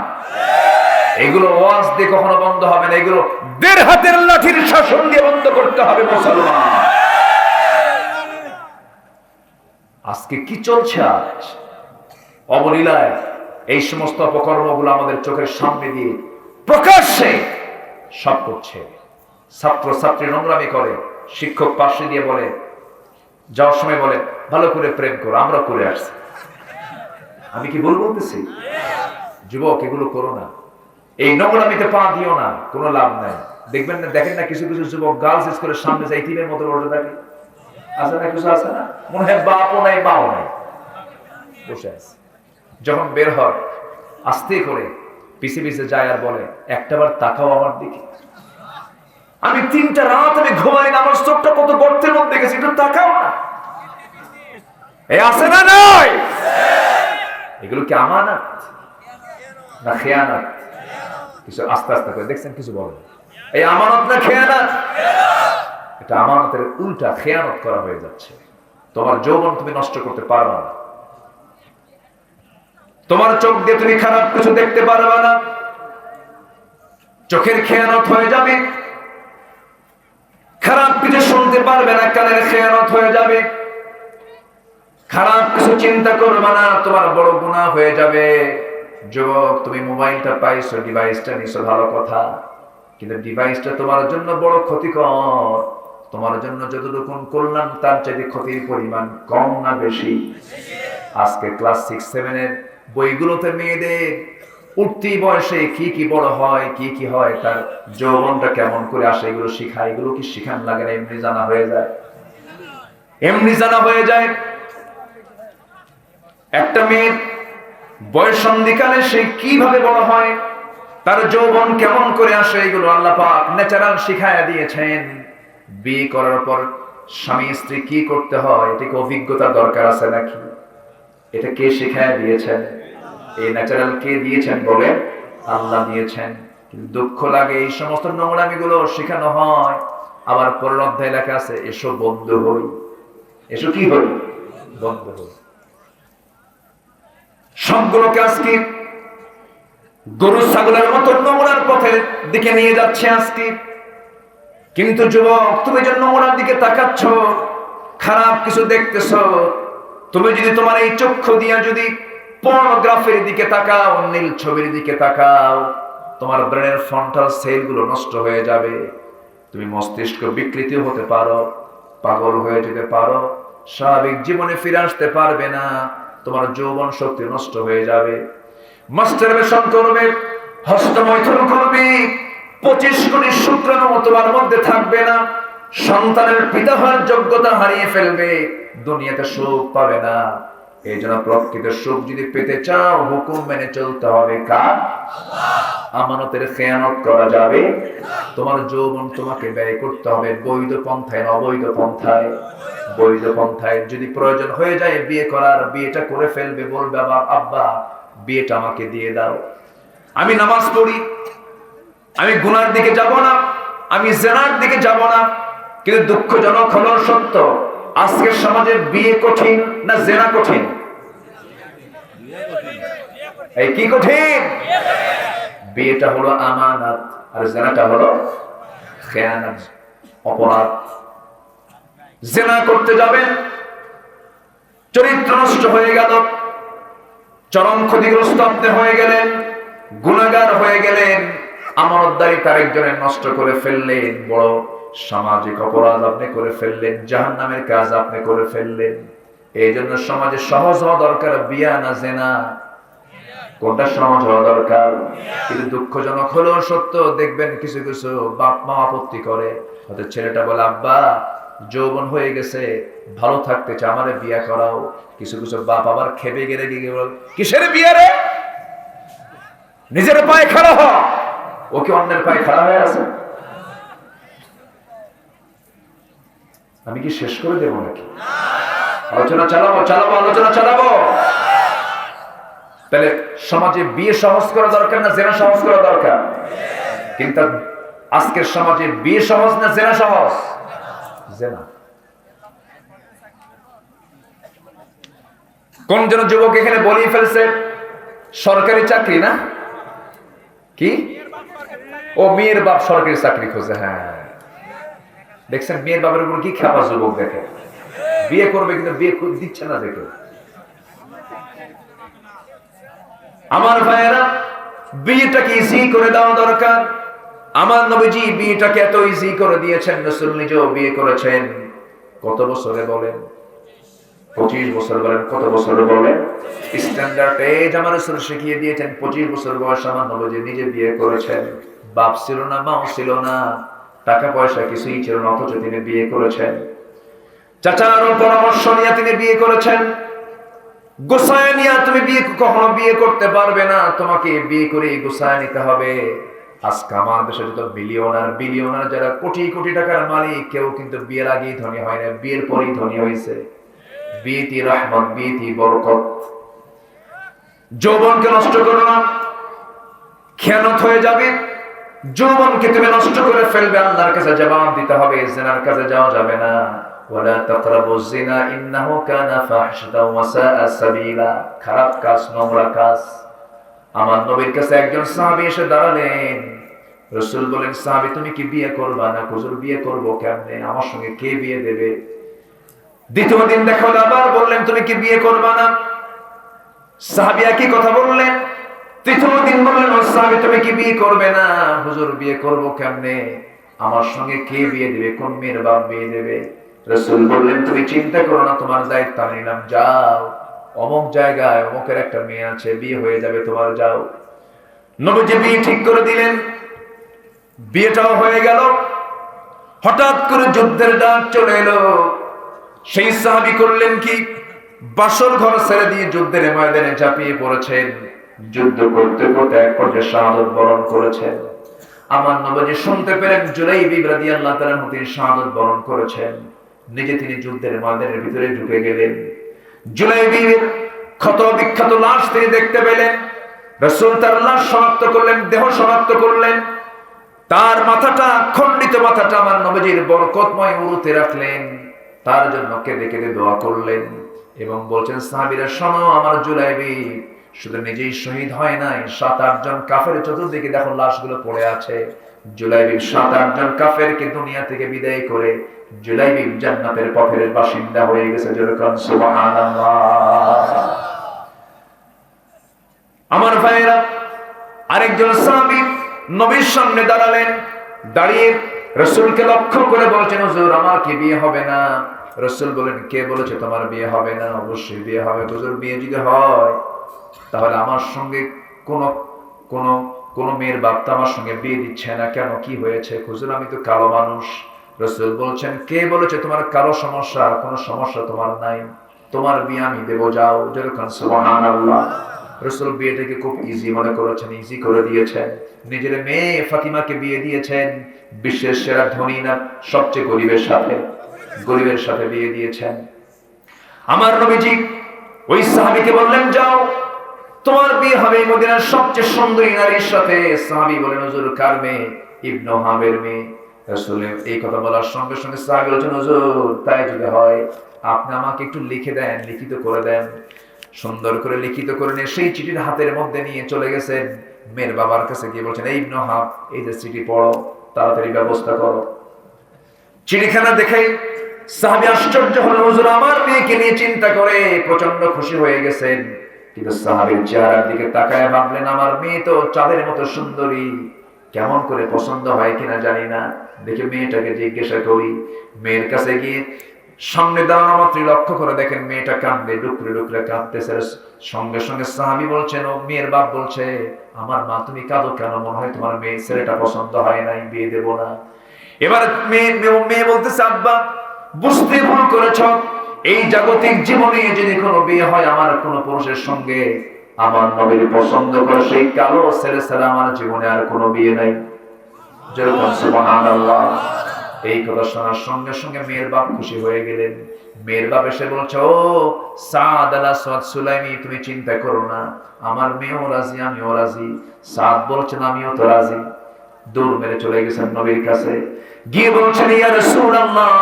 এগুলো ওয়াজ দিয়ে কখনো বন্ধ হবে না। এগুলো দেড় হাতের লাঠির শাসন দিয়ে বন্ধ করতে হবে মুসলমান। আজকে কি চলছে আজ অবলীলায়? এই সমস্ত অপকর্মগুলো আমাদের চোখের সামনে দিয়ে প্রকাশ্যে সব করছে। ছাত্র ছাত্রী নোংরামি করে, শিক্ষক পাশে দিয়ে বলে, যাওয়ার সময় বলে ভালো করে প্রেম করো, আমরা করে আসছি। আমি কি ভুল বলতেছি? যুবক, এগুলো করো না। এই নোংরামিতে পা দিও না, কোনো লাভ নাই। দেখবেন না, দেখেন না কিছু কিছু যুবক গার্লস স্কুলের সামনে যাই তীরের মতো বসে থাকে। আছে না কিছু? আছে না? মনে হয় বাপও নাই মাও নাই, বসে আছে। যখন বের হয় আস্তে করে পিছে পিছে যায় আর বলে একটাবার তাকাও আমার দিকে। আমি 3টা রাত আমি ঘুমাই না, আমার চোখটা কত গর্তের মধ্যে গেছে, একটু তাকাও না। এই আছে না নাই? এগুলো কি আমানত না খেয়ানত? কিছু আস্তে আস্তে করে দেখছেন কিছু বলেন, এই আমানত না খেয়ানত? এটা আমানতের উল্টা খেয়ানত করা হয়ে যাচ্ছে। তোমার যৌবন তুমি নষ্ট করতে পারবে না। তোমার চোখ দিয়ে তুমি খারাপ কিছু দেখতে পারবে না। চোখের খেয়ানত হয়ে যাবে। খারাপ কিছু শুনতে পারবে না, কানের খেয়ানত হয়ে যাবে। খারাপ কিছু চিন্তা করবে না, তোমার বড় গুনাহ হয়ে যাবে। যুবক, তুমি মোবাইলটা পাইছো, ডিভাইসটা নিছো, ভালো কথা, কিন্তু ডিভাইসটা তোমার জন্য বড় ক্ষতিকর। তোমার জন্য যতটুকু কল্যাণ তার চাইতে ক্ষতির পরিমাণ কম না বেশি? আজকে ক্লাস 6-7 এর বইগুলোতে মেয়েদের উঠতি বয়সে কি কি বড় হয়, কি কি হয়, তার যৌবনটা কেমন করে আসে, এগুলো শিখায়। এগুলো কি শিখান লাগে না? এমনি জানা হয়ে যায়, এমনি জানা হয়ে যায়। একটা মেয়ের বয়ঃসন্ধিকালে সে কিভাবে বড় হয়, তার যৌবন কেমন করে আসে, এগুলো আল্লাহ পাক ন্যাচারাল শিখায়া দিয়েছেন। বিয়ে করার পর স্বামী স্ত্রী কি করতে হয়, এটাকে অভিজ্ঞতা দরকার আছে নাকি? এটা কে শিখায়া দিয়েছেন? এই ন্যাচারাল কে দিয়েছেন বলে? আল্লাহ দিয়েছেন। কিন্তু দুঃখ লাগে এই সমস্ত নোংরামি গুলো শেখানো হয়, আবার পরের অধ্যায় লেখা আছে এসো বন্ধু হই। এসো কি হই? বন্ধু হই। সবগুলোকে আজকে গরু ছাগলের মতো নোংরার পথের দিকে নিয়ে যাচ্ছে আজকে। কিন্তু যুবক, তুমি যে নোংরার দিকে তাকাচ্ছ, খারাপ কিছু দেখতেছ, তুমি যদি তোমার এই চক্ষু দিয়া যদি পর্নোগ্রাফির দিকে তাকাও, নীল ছবির দিকে তাকাও, তোমার ব্রেনের ফ্রন্টাল সেল গুলো নষ্ট হয়ে যাবে। তুমি মস্তিষ্ক বিকৃতি হতে পারো, পাগল হয়ে যেতে পারো, স্বাভাবিক জীবনে ফিরে আসতে পারবে না। তোমার যৌবন শক্তি নষ্ট হয়ে যাবে। মাস্টারবেশন করবে, হস্তমৈথুন করবে, 25 কোটি শুক্রাণু তোমার মধ্যে থাকবে না। সন্তানের পিতা হওয়ার যোগ্যতা হারিয়ে ফেলবে। দুনিয়াতে সুখ পাবে না। এই জন্য প্রকৃত সুখ যদি পেতে চাও হুকুম মেনে চলতে হবে কার? আমানতের খেয়ানত করা যাবে। তোমার যৌবন তোমাকে ব্যয় করতে হবে বৈধ পন্থায় না অবৈধ পন্থায়। বৈধ পন্থায় যদি প্রয়োজন হয়ে যায় বিয়ে করার, বিয়েটা করে ফেলবে, বলবে আব্বা বিয়েটা আমাকে দিয়ে দাও, আমি নামাজ পড়ি, আমি গুনার দিকে যাব না, আমি জেনার দিকে যাব না। কিন্তু দুঃখজনক হলো সত্য, আজকের সমাজে বিয়ে কঠিন না জেনা কঠিন? এই কি কঠিন? বিয়েটা হলো আমানত আর জেনাটা হলো খেয়ানত, অপরাধ। জেনা করতে যাবেন, চরিত্র নষ্ট হয়ে গেল, চরম ক্ষতিগ্রস্ত আপনি হয়ে গেলেন, গুনাহগার হয়ে গেলেন, আমানতদারি তার একজনের নষ্ট করে ফেললেন, বড় সামাজিক অপরাধ আপনি করে ফেললেন, জাহান্নামের কাজ আপনি করে ফেললেন। এই জন্য সমাজে সহজ হওয়া দরকার বিয়া না জেনা? কোনটা সহজ হওয়া দরকার? কিন্তু দুঃখজনক হলো সত্য, দেখবেন কিছু কিছু বাপ মা আপত্তি করে, হয়তো ছেলেটা বলে আব্বা যৌবন হয়ে গেছে, ভালো থাকতে চাই, আমারে বিয়া করাও। কিছু কিছু বাপ আবার খেপে গেলে গিয়ে বল কিসের বিয়ে রে, নিজের পায়ে খাড়া হ। ও কি অন্যের পায়ে খাড়া হয়ে আছে? আমি কি শেষ করে দেবো নাকি? আলোচনা চালাবো চালাবো আলোচনা চালাবো। তাহলে সমাজে বিয়ে সহজ করা দরকার না জেনা সহজ করা দরকার? কিন্তু আজকের সমাজে বিয়ে সহজ না জেনা সহজ? জেনা। কোন জন যুবক এখানে বলিয়ে ফেলছে সরকারি চাকরি না কি, ও মেয়ের বাপ সরকারি চাকরি খোঁজে। হ্যাঁ দেখছেন মেয়ের বাবার উপর কি খেপা যুবক দেখে, বিয়ে করবে কিন্তু বিয়ে দিচ্ছে না দেখে। আমার ভাইয়েরা বিয়েটাকে ইজি করে দেওয়া দরকার। আমার নবীজি বিয়েটাকে এত ইজি করে দিয়েছেন, রাসূল নিজেও বিয়ে করেছেন। কত বছরে বলেন? 25 বছর বলেন। কত বছরে বলেন? স্ট্যান্ডার্ড এজ আমার রাসূল শিখিয়ে দিয়েছেন। 25 বছর বয়স আমার নবীজি নিজে বিয়ে করেছেন। বাপ ছিল না, মাও ছিল না, টাকা পয়সা কিছুই ছিল না, অথচ তিনি বিয়ে করেছেন। চাচার পরামর্শ নিয়ে তিনি বিয়ে করেছেন। গোসায় নিয়ে তুমি বিয়ে কখনো বিয়ে করতে পারবে না, তোমাকে বিয়ে করে গোসায় নিতে হবে। আজকে আমার দেশে যত বিলিয়নার যারা কোটি কোটি টাকার মালিক, কেউ কিন্তু বিয়ের আগেই ধনী হয় না, বিয়ের পরেই ধনী হয়েছে। বিয়েটি রহমত, বিয়েটি বরকত। যৌবনকে নষ্ট করো না, খেয়ানত হয়ে যাবে। যৌবনকে তুমি নষ্ট করে ফেলবে, আল্লাহর কাছে জবাব দিতে হবে। জিনার কাছে যাওয়া যাবে না। ওয়ালা তাকরাবুজ জিনা ইন্নাহু কানা ফাহশাতাও ওয়া সাআ সাবিলা। খারাপ কাজ, নোংরা কাজ। আমার নবীর কাছে একজন সাহাবী এসে দাঁড়ালেন। রাসূল বলেন সাহাবী তুমি কি বিয়ে করবা না? হুজুর বিয়ে করব কেমনে, আমার সঙ্গে কে বিয়ে দেবে? দ্বিতীয় দিন দেখা হলো, আবার বললেন তুমি কি বিয়ে করবা না? সাহাবী একই কথা বললেন। তৃতীয় দিন বললেন সাহাবী তুমি কি বিয়ে করবে না? হুজুর বিয়ে করব কেমনে, আমার সঙ্গে কে বিয়ে দেবে, কোন মেয়ের বাপ বিয়ে দেবে? রাসূল বললেন তুমি চিন্তা করো না, তোমার দায়িত্ব আমি নিলাম, যাও অমুক জায়গায় অমুকের একটা মেয়ে আছে, বিয়ে হয়ে যাবে তোমার, যাও। নবীজি বিয়ে ঠিক করে দিলেন, বিয়েটাও হয়ে গেল। হঠাৎ করে যুদ্ধের ডাক চলে এলো। সেই সাহাবী করলেন কি, বাসর ঘর ছেড়ে দিয়ে যুদ্ধের ময়দানে ঝাঁপিয়ে পড়েছেন। যুদ্ধ করতে করতে এক পর্যায়ে শাহাদাত বরণ করেছেন। আমার নবীজি শুনতে পেলেন জুলাইবি রাদিয়াল্লাহু তাআলা তিনি শাহাদাত বরণ করেছেন। নিজে তিনি যুদ্ধের ময়দানের ভিতরে ঢুকে গেলেন। জুলাইবির ক্ষত বিক্ষত লাশ তিনি দেখতে পেলেন। রাসূল তার লাশ শনাক্ত করলেন, দেহ শনাক্ত করলেন। তার মাথাটা, খণ্ডিত মাথাটা আমার নবীজির বরকতময় উরুতে রাখলেন। তার জন্য কেঁদে কেঁদে দোয়া করলেন এবং বলছেন সাহাবীরা শোনো, আমার জুলাইবি শুধু নিজেই শহীদ হয় নাই, 7-8 জন কাফের চতুর্দিকে দেখো লাশগুলো পড়ে আছে। জুলাইবি 7-8 জন কাফেরকে দুনিয়া থেকে বিদায় করে জুলাইবি জান্নাতের পথের বাসিন্দা হয়ে গেছে। যেরকম সুবহানাল্লাহ। আমার ভাইরা, আরেকজন সাহাবী নবীর সামনে দাঁড়ালেন। দাঁড়িয়ে রাসূলকে লক্ষ্য করে বলছেন হুজুর আমার কি বিয়ে হবে না? রাসূল বলেন কে বলেছে তোমার বিয়ে হবে না? অবশ্যই বিয়ে হবে হুজুর। বিয়ে যদি হয় তাহলে আমার সঙ্গে কোন মেয়ের বাপ তো আমার সঙ্গে বিয়ে দিচ্ছে না কেন, কি হয়েছে? হুজুর আমি তো কালো মানুষ, রাসূল বলছেন, কে বলেছে তোমার কারো সমস্যা? কোনো সমস্যা তোমার নাই, তোমার বিয়ে আমি দেবো, যাও। যেরকম সুবহানাল্লাহ। রাসূল বিয়েটাকে খুব ইজি মনে করেছেন, ইজি করে দিয়েছেন। নিজের মেয়ে ফাতিমাকে বিয়ে দিয়েছেন বিশ্বের সেরা ধনী না সবচেয়ে গরিবের সাথে বিয়ে দিয়েছেন। আমার নবীজি ওই সাহাবীকে বললেন, যাও, তোমার বিয়ে হবে মদিনার সবচেয়ে সুন্দরী নারীর সাথে। সাহাবী বলেন, হুজুর কার মেয়ে? ইবনে হাবের মেয়ে। রাসূল এই কথা বলার সঙ্গে সঙ্গে সাহাবী বলেন, হুজুর তাই যদি হয় আপনি আমাকে একটু লিখে দেন, লিখিত করে দেন। সুন্দর করে লিখিত করে নিয়ে সেই চিঠির হাতের মধ্যে নিয়ে চলে গেছেন মেয়ের বাবার কাছে, গিয়ে বলছেন, এই ইবনে হাব, এই যে চিঠি পড়ো, তাড়াতাড়ি ব্যবস্থা করো। চিঠিখানা দেখে সাহাবী আশ্চর্য হলেন, হুজুর আমার মেয়েকে নিয়ে চিন্তা করে প্রচন্ড খুশি হয়ে গেছেন। কিন্তু সাহাবীর চেহারার দিকে তাকায় ভাবলেন, আমার মেয়ে তো চাঁদের মতো সুন্দরী, কেমন করে পছন্দ হয় কিনা জানি না, দেখে মেয়েটাকে জিজ্ঞাসা করি। মেয়ের কাছে গিয়ে সামনে দাঁড়ানো মাত্রই লক্ষ্য করে দেখেন মেয়েটা কাঁদবে, ডুকরে ডুকরে কাঁদতেছে। সঙ্গে সঙ্গে সাহাবী বলছেন, ও মেয়ের বাপ বলছে, আমার মা তুমি কাঁদো কেন? মনে হয় তোমার মেয়ে ছেলেটা পছন্দ হয় নাই, বিয়ে দেবো না। এবার মেয়ে বলতেছে, আব্বা বুঝতে ভুল করেছ, এই জাগতিক জীবনে যদি কোনো বিয়ে হয় আমার কোন পুরুষের সঙ্গে, আমার নবীর পছন্দ করে সেই কালো ছেলে ছাড়া আমার জীবনে আর কোনো বিয়ে নাই। যেরকম সুবহানাল্লাহ। এই কথা শোনার সঙ্গে সঙ্গে মেয়ের বাপ খুশি হয়ে গেলেন। মেয়ের বাপ এসে বলছে, ও সাদ আল আসওয়াদ সুলাইমি, তুমি চিন্তা করো না, আমার মেয়েও রাজি, আমিও রাজি। সাদ বলছেন, আমিও তো রাজি। দৌড় মেরে চলে গেছেন নবীর কাছে, গিয়ে বলছেন, ইয়া রাসূলুল্লাহ,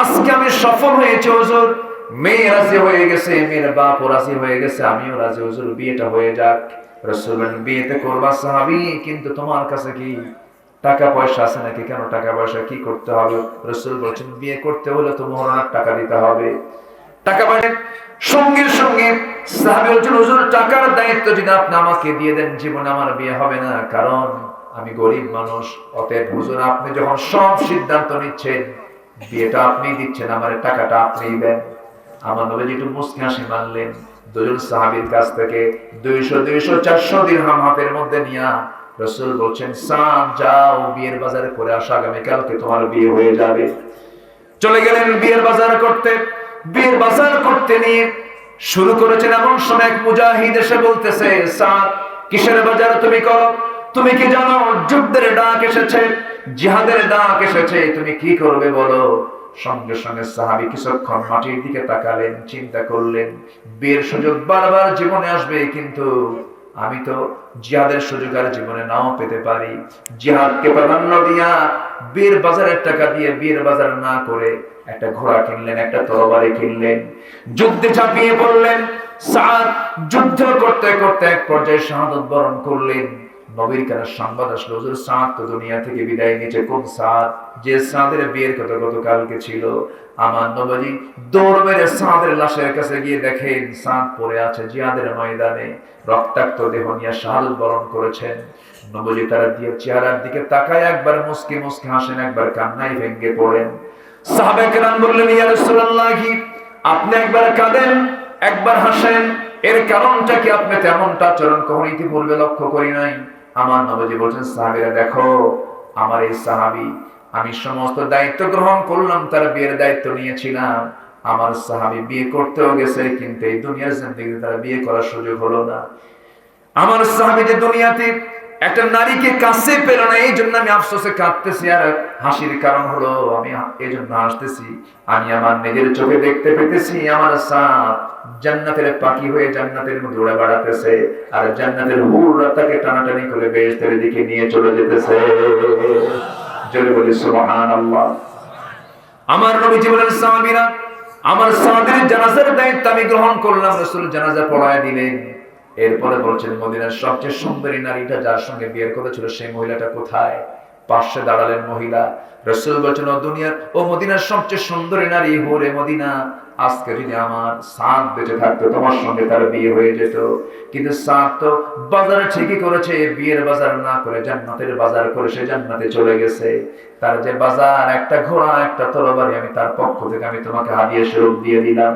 আজকে আমি সফল হয়েছে হুজুর, মেয়ে রাজি হয়ে গেছে, মেয়ের বাপ রাজি হয়ে গেছে, আমিও রাজি হুজুর, বিয়েটা হয়ে যাক। রাসূল বলেন, বিয়েতে করবা সাহাবী, কিন্তু তোমার কাছে কি টাকা পয়সা আছে নাকি? কেন টাকা পয়সা কি করতে হবে? রাসূল বলছেন, বিয়ে করতে হলে তো মোহরানার টাকা দিতে হবে। টাকা মানে সঙ্গে সঙ্গে সাহাবী বলছেন, হুজুর টাকার দায়িত্ব যদি আপনি আমাকে দিয়ে দেন, জীবনে আমার বিয়ে হবে না, কারণ আমি গরিব মানুষ। অতএব হুজুর আপনি যখন সব সিদ্ধান্ত নিচ্ছেন, বিয়েটা আপনি দিচ্ছেন, আমার টাকাটা আপনিই দেন। আমার নবী একটু মুস্কি হাসি মারলেন। দুজন সাহাবীর কাছ থেকে 200-400 দিরহাম হাতের মধ্যে নিয়া রাসূল বলছেন, সাদ যাও বিয়ের বাজারে করে আসো, আগামী কালকে তোমার বিয়ে হয়ে যাবে। চলে গেলেন বিয়ের বাজার করতে। বিয়ের বাজার করতে নিয়ে শুরু করেছেন, এমন সময় এক মুজাহিদ এসে বলতেছে, সাদ কিসের বাজার তুমি করো? তুমি কি জানো যুদ্ধের ডাক এসেছে, জিহাদের ডাক এসেছে, তুমি কি করবে বলো? সঙ্গে সঙ্গে সাহাবী কিছুক্ষণ মাটির দিকে তাকালেন, চিন্তা করলেন, বিয়ের সুযোগ বারবার জীবনে আসবে, কিন্তু আমি তো জিহাদের সুযোগ আর জীবনে নাও পেতে পারি। জিহাদকে প্রাধান্য দিয়া বিয়ের বাজারের টাকা দিয়ে বিয়ের বাজার না করে একটা ঘোড়া কিনলেন, একটা তরবারি কিনলেন, যুদ্ধে ঝাঁপিয়ে পড়লেন। সাদ যুদ্ধ করতে করতে এক পর্যায়ে শাহাদাত বরণ করলেন। নবীর কাছে সংবাদ আসলো, হুজুর সাদ তো দুনিয়া থেকে বিদায় নিয়েছে। কোন সাদ? যে সাদের বিয়ের কথা গতকালকে ছিল। আমার নবী দৌড় মেরে সাদের লাশের কাছে গিয়ে দেখেন সাদ পড়ে আছে জিহাদের ময়দানে, রক্তাক্ত দেহ নিয়ে শাহাদাত বরণ করেছেন। নবী তার দিয়ে চেহারার দিকে তাকায় একবার মুস্কি মুস্কি হাসেন, একবার কান্নায় ভেঙে পড়েন। সাহাবায়ে কেরাম বললেন, ইয়া রাসূলুল্লাহ, আপনি একবার কাঁদেন একবার হাসেন, এর কারণটা কি? আপনি তেমনটা আচরণ কখনো ইতিপূর্বে লক্ষ্য করি নাই। আমার নবী বলছেন, সাহাবীরা দেখো, আমার এই সাহাবী, আমি সমস্ত দায়িত্ব গ্রহণ করলাম, তার বিয়ের দায়িত্ব নিয়েছিলাম। আমার সাহাবী বিয়ে করতেও গেছে, কিন্তু এই দুনিয়ার জিন্দেগিতে তার বিয়ে করার সুযোগ হলো না। আমার সাহাবী যে দুনিয়াতে একটা নারীকে কাছে পেল না, এই জন্য আমি আফসোসে কাঁদতেছি। আর হাসির কারণ হলো, আমি এই জন্য হাসতেছি, আমি আমার নিজের চোখে দেখতে পেতেছি আমার সাদ জান্নাতের পাখি হয়ে জান্নাতের মধ্যে উড়ে বেড়াতেছে, আর জান্নাতের হুররা তাকে টানাটানি করে বেহেশতের দিকে নিয়ে চলে যেতেছে। জোরে বলি সুবহানাল্লাহ। আমার নবীজি বলেন, সাহাবীরা, আমার সাদের জানাজার দায়িত্ব আমি গ্রহণ করলাম। রাসূল জানাজা পড়ায় দিলেন। এরপরে বলছেন, মদিনার সবচেয়ে সুন্দরী নারীটা যার সঙ্গে বিয়ের কথা ছিল, সেই মহিলাটা কোথায়? পাশে দাঁড়ালেন মহিলা। রাসূল বলছেন, ও মদিনার সবচেয়ে সুন্দরী নারী হুরে মদিনা, আজকে যদি আমার সাদ বেঁচে থাকতো তোমার সঙ্গে তার বিয়ে হয়ে যেত। কিন্তু সাদ তো বাজারে ঠিকই করেছে, বিয়ের বাজার না করে জান্নাতের বাজার করে সে জান্নাতে চলে গেছে। তার যে বাজার, একটা ঘোড়া, একটা তরবারি, আমি তার পক্ষ থেকে আমি তোমাকে হাদিয়া স্বরূপ দিয়ে দিলাম।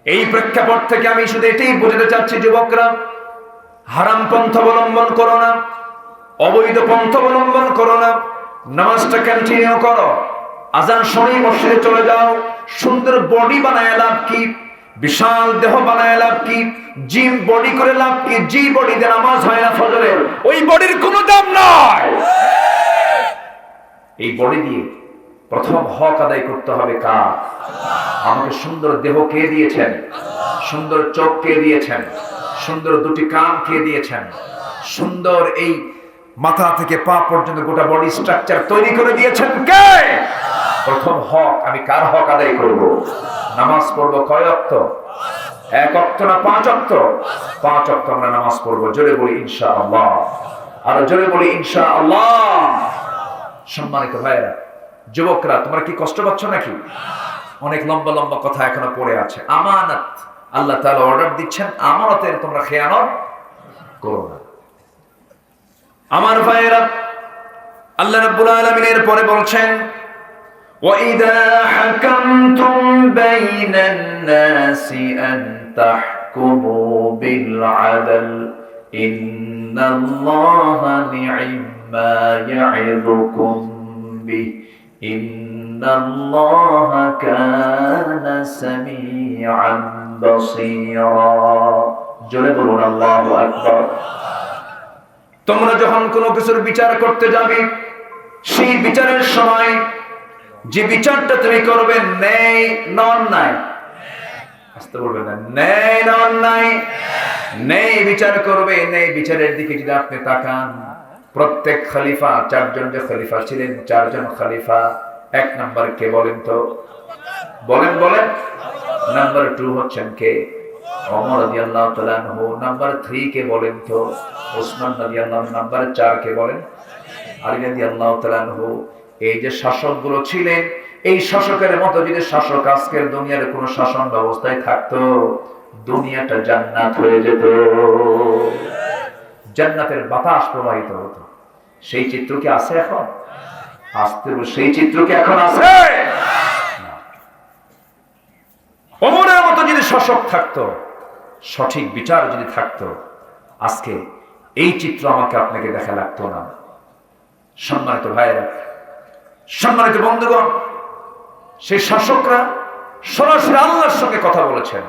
এই প্রেক্ষাপট থেকে আমি শুধু এটাই বোঝাতে চাচ্ছি, যুবকরা, হারাম পন্থা অবলম্বন করো না, অবৈধ পন্থা অবলম্বন করো না। নামাজটা কন্টিনিউ করো, আজান শুনে মসজিদে চলে যাও। সুন্দর বডি বানায় লাভ কি? বিশাল দেহ বানায় লাভ কি? জিম বডি করে লাভ কি? জি বডি দিয়ে নামাজ হয় না ফজরে, ওই বডির কোনো দাম নাই। এই বডি দিয়ে প্রথম হক আদায় করতে হবে কার? আমাকে সুন্দর দেহ কে দিয়েছেন? সুন্দর চোখ কে দিয়েছেন? সুন্দর দুটি কান কে দিয়েছেন? সুন্দর এই মাথা থেকে পা পর্যন্ত গোটা বডি স্ট্রাকচার তৈরি করে দিয়েছেন কে? প্রথম হক আমি কার হক আদায় করব? নামাজ পড়ব কয় ওয়াক্ত? এক ওয়াক্ত না 5 ওয়াক্ত? 5 ওয়াক্ত আমরা নামাজ পড়ব। জোরে বলি ইনশাআল্লাহ, আর জোরে বলি ইনশাআল্লাহ। সম্মানিত ভাইরা, যুবকরা, তোমরা কি কষ্ট পাচ্ছ নাকি? অনেক লম্বা লম্বা কথা এখনো পড়ে আছে। আমানত, আল্লাহ তাআলা অর্ডার দিচ্ছেন আমানতের তোমরা খেয়ানত করো না। আমার ভাইরা, আল্লাহ রাব্বুল আলামিন এর পরে বলছেন وَإِذَا حَكَمْتُمْ بَيْنَ النَّاسِ أَن تَحْكُمُوا بِالْعَدْلِ إِنَّ اللَّهَ نِعِمَّا يَعِظُكُمْ بِهِ إِنَّ اللَّهَ كَانَ سَمِيعًا بَصِيرًا। জোরে বলুন আল্লাহু আকবার। তোমরা যখন কোনো কিছুর বিচার করতে যাবে, সেই বিচারের সময় যে বিচারটা তুমি করবে ন্যায় না অন্যায়? আসতে বলবেন না, ন্যায় না অন্যায়? ন্যায় বিচার করবে। ন্যায় বিচারের দিকে যদি আপনি তাকান, প্রত্যেক খলিফা, 4 জন যে খলিফা ছিলেন, 4 জন খলিফা, 1 নাম্বার কে বলেন তো? বলেন বলেন। নাম্বার 2 হচ্ছেন কে? ওমর রাদিয়াল্লাহু তাআলা আনহু। নাম্বার 3 কে বলেন তো? ওসমান রাদিয়াল্লাহু আনহু। নাম্বার 4 কে বলেন? আলী রাদিয়াল্লাহু তাআলা আনহু। এই যে শাসকগুলো ছিলেন, এই শাসকের মতো যদি শাসক আজকের দুনিয়ার কোন শাসন ব্যবস্থায় থাকতো, দুনিয়াটা জান্নাত হয়ে যেত, জান্নাতের বাতাস প্রবাহিত হতো। সেই চিত্র কি আছে এখন? আসতে সেই চিত্র কি এখন আছে? ওমরের মতো যদি শাসক থাকতো, সঠিক বিচার যদি থাকতো, আজকে এই চিত্র আমাকে আপনাকে দেখা লাগতো না। সম্মানিত ভাইয়েরা, সম্মানিত বন্ধুগণ, সেই শাসকরা সরাসরি আল্লাহর সঙ্গে কথা বলেছেন।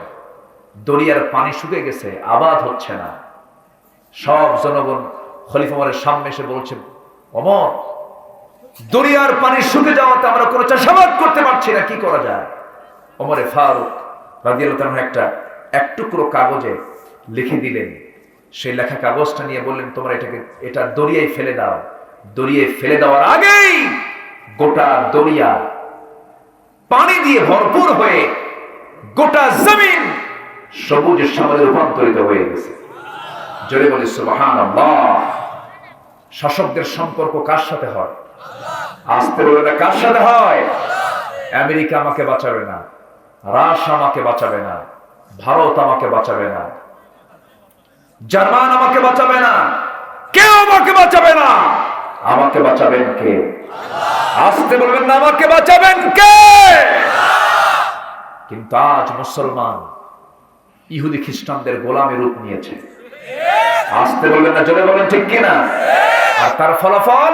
দরিয়ার পানি শুকিয়ে গেছে, আবাদ হচ্ছে না। সব জনগণ খলিফা ওমরের সামনে এসে বলছে, ওমর, দরিয়ার পানি শুকিয়ে যাওয়াতে আমরা কোনো চাষাবাদ করতে পারছি না, কি করা যায়? ওমরে ফারুক রাদিয়াল্লাহু তাআলা এক টুকরো কাগজে লিখে দিলেন। সেই লেখা কাগজটা নিয়ে বললেন, তোমরা এটা দরিয়ায় ফেলে দাও। দরিয়ায় ফেলে দেওয়ার আগেই গোটা দরিয়া পানি দিয়ে ভরপুর হয়ে গোটা জমিন সবুজ শ্যামলে রূপান্তরিত হয়ে গেছে। জোরে বলি সুবহানাল্লাহ। শাসকদের সম্পর্ক কার সাথে হয়? আসতে বলে না, কার সাথে হয়? আমেরিকা আমাকে বাঁচাবে না, রাশ আমাকে বাঁচাবে না, ভারত আমাকে বাঁচাবে না, জার্মান আমাকে বাঁচাবে না, কেউ আমাকে বাঁচাবে না। আমাকে বাঁচাবেন কে? আসতে বলবেন না, আমাকে বাঁচাবেন কে? কিন্তু আজ মুসলমান ইহুদি খ্রিস্টানদের গোলামের রূপ নিয়েছে। আসতে বলবেন না, জোরে বলেন ঠিক কিনা? আর তার ফলাফল,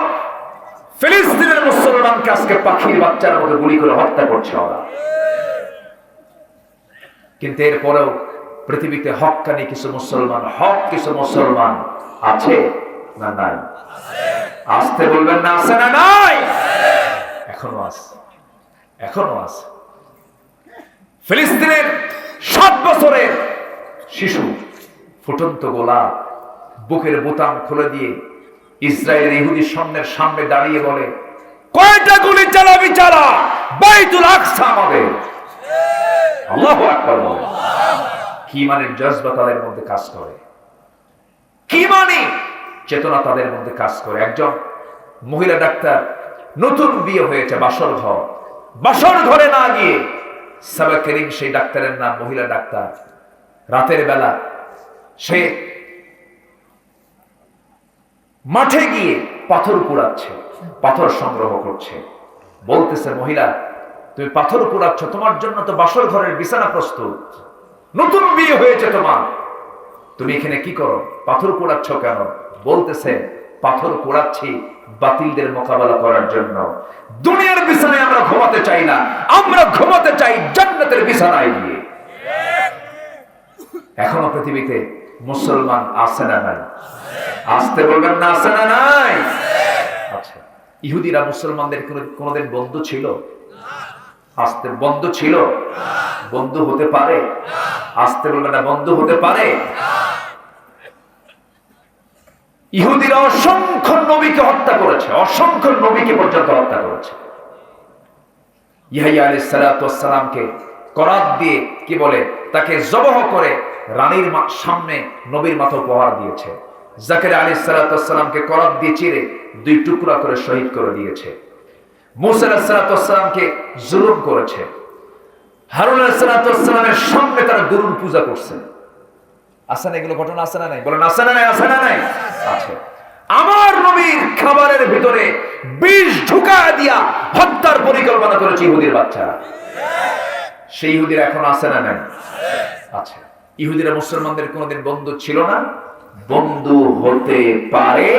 ফিলিস্তিনের মুসলমানকে আজকে পাখির বাচ্চার মতো গুলি করে হত্যা করছে ওরা। কিন্তু এরপরেও পৃথিবীতে হক্কানি কিছু মুসলমান, হক কিছু মুসলমান আছে না নাই? আসতে বলবেন না, আছে না নাই? এখনো আছে, এখনো আছে। ফিলিস্তিনের 7 বছরের শিশু ফুটন্ত গোলাপ বুকের বোতাম খুলে দিয়ে ইসরায়েল ইহুদি সৈন্যের সামনে দাঁড়িয়ে বলে, কয়টা গুলি চালাবি চালা, বাইতুল আকসা আমাদের। আল্লাহু আকবার বলে। কি মানে জজবা তাদের মধ্যে কাজ করে, কি মানে চেতনা তাদের মধ্যে কাজ করে। একজন মহিলা ডাক্তার, নতুন বিয়ে হয়েছে, বাসর ঘরে না গিয়ে, সাবা করিম সেই ডাক্তারের নাম, মহিলা ডাক্তার, রাতের বেলা সে মাঠে গিয়ে পাথর কুড়াচ্ছে, পাথর সংগ্রহ করছে। বলতেছে, মহিলা, তুমি পাথর কুড়াচ্ছ, তোমার জন্য তো বাসর ঘরের বিছানা প্রস্তুত, নতুন বিয়ে হয়েছে তোমার, তুমি এখানে কি করো, পাথর কুড়াচ্ছ কেন? বলতেছে, পাথর কোড়াচ্ছি বাতিলদের মোকাবেলা করার জন্য। দুনিয়ার বিছানায় আমরা ঘুমাতে চাই না, আমরা ঘুমাতে চাই জান্নাতের বিছানায় গিয়ে। এখনো পৃথিবীতে মুসলমান আছে না নাই? আসতে বলবেন না, আছে না নাই? আচ্ছা, ইহুদিরা মুসলমানদের কোনদিন বন্ধু ছিল? আসতে বন্ধু ছিল? বন্ধু হতে পারে? আসতে বলবেন না, বন্ধু হতে পারে? ইহুদিরা অসংখ্য নবীকে হত্যা করেছে, অসংখ্য নবীকে পর্যন্ত হত্যা করেছে। ইয়াহইয়া আলাইহিস সালাতু ওয়াস সালামকে করাত দিয়ে কি বলে তাকে জবহ করে রানীর সামনে নবীর মাথা উপহার দিয়েছে। জাকারিয়া আলাইহিস সালাতু ওয়াস সালামকে করাত দিয়ে চিরে 2 টুকরা করে শহীদ করে দিয়েছে। মূসা আলাইহিস সালাতু ওয়াস সালামকে জুলুম করেছে। হারুন আলাইহিস সালাতু ওয়াস সালামের সামনে তারা গরুর পূজা করছে। আছে না এগুলো ঘটনা? আছে না নাই? বলেন আছে না নাই? আছে না নাই? আছে। আমার নবীর খাবারের ভিতরে বিষ ঢুকায় দিয়া হত্যার পরিকল্পনা করেছে ইহুদির বাচ্চারা। সেই ইহুদিরা এখন আছে না নাই? আছে। ইহুদিরা মুসলমানদের কোনদিন বন্ধু ছিল না, বন্ধু হতে পারে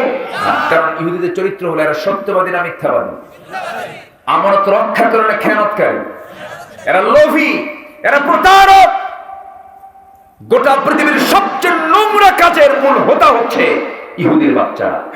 না। কারণ ইহুদিদের চরিত্র হলো এরা সত্যবাদী না মিথ্যাবাদী? আমানত রক্ষা করে না খেয়ানতকারী? এরা লোভী, এরা প্রতারক। গোটা পৃথিবীর সবচেয়ে নোংরা কাজের মূল হোতা হচ্ছে ইহুদির বাচ্চা।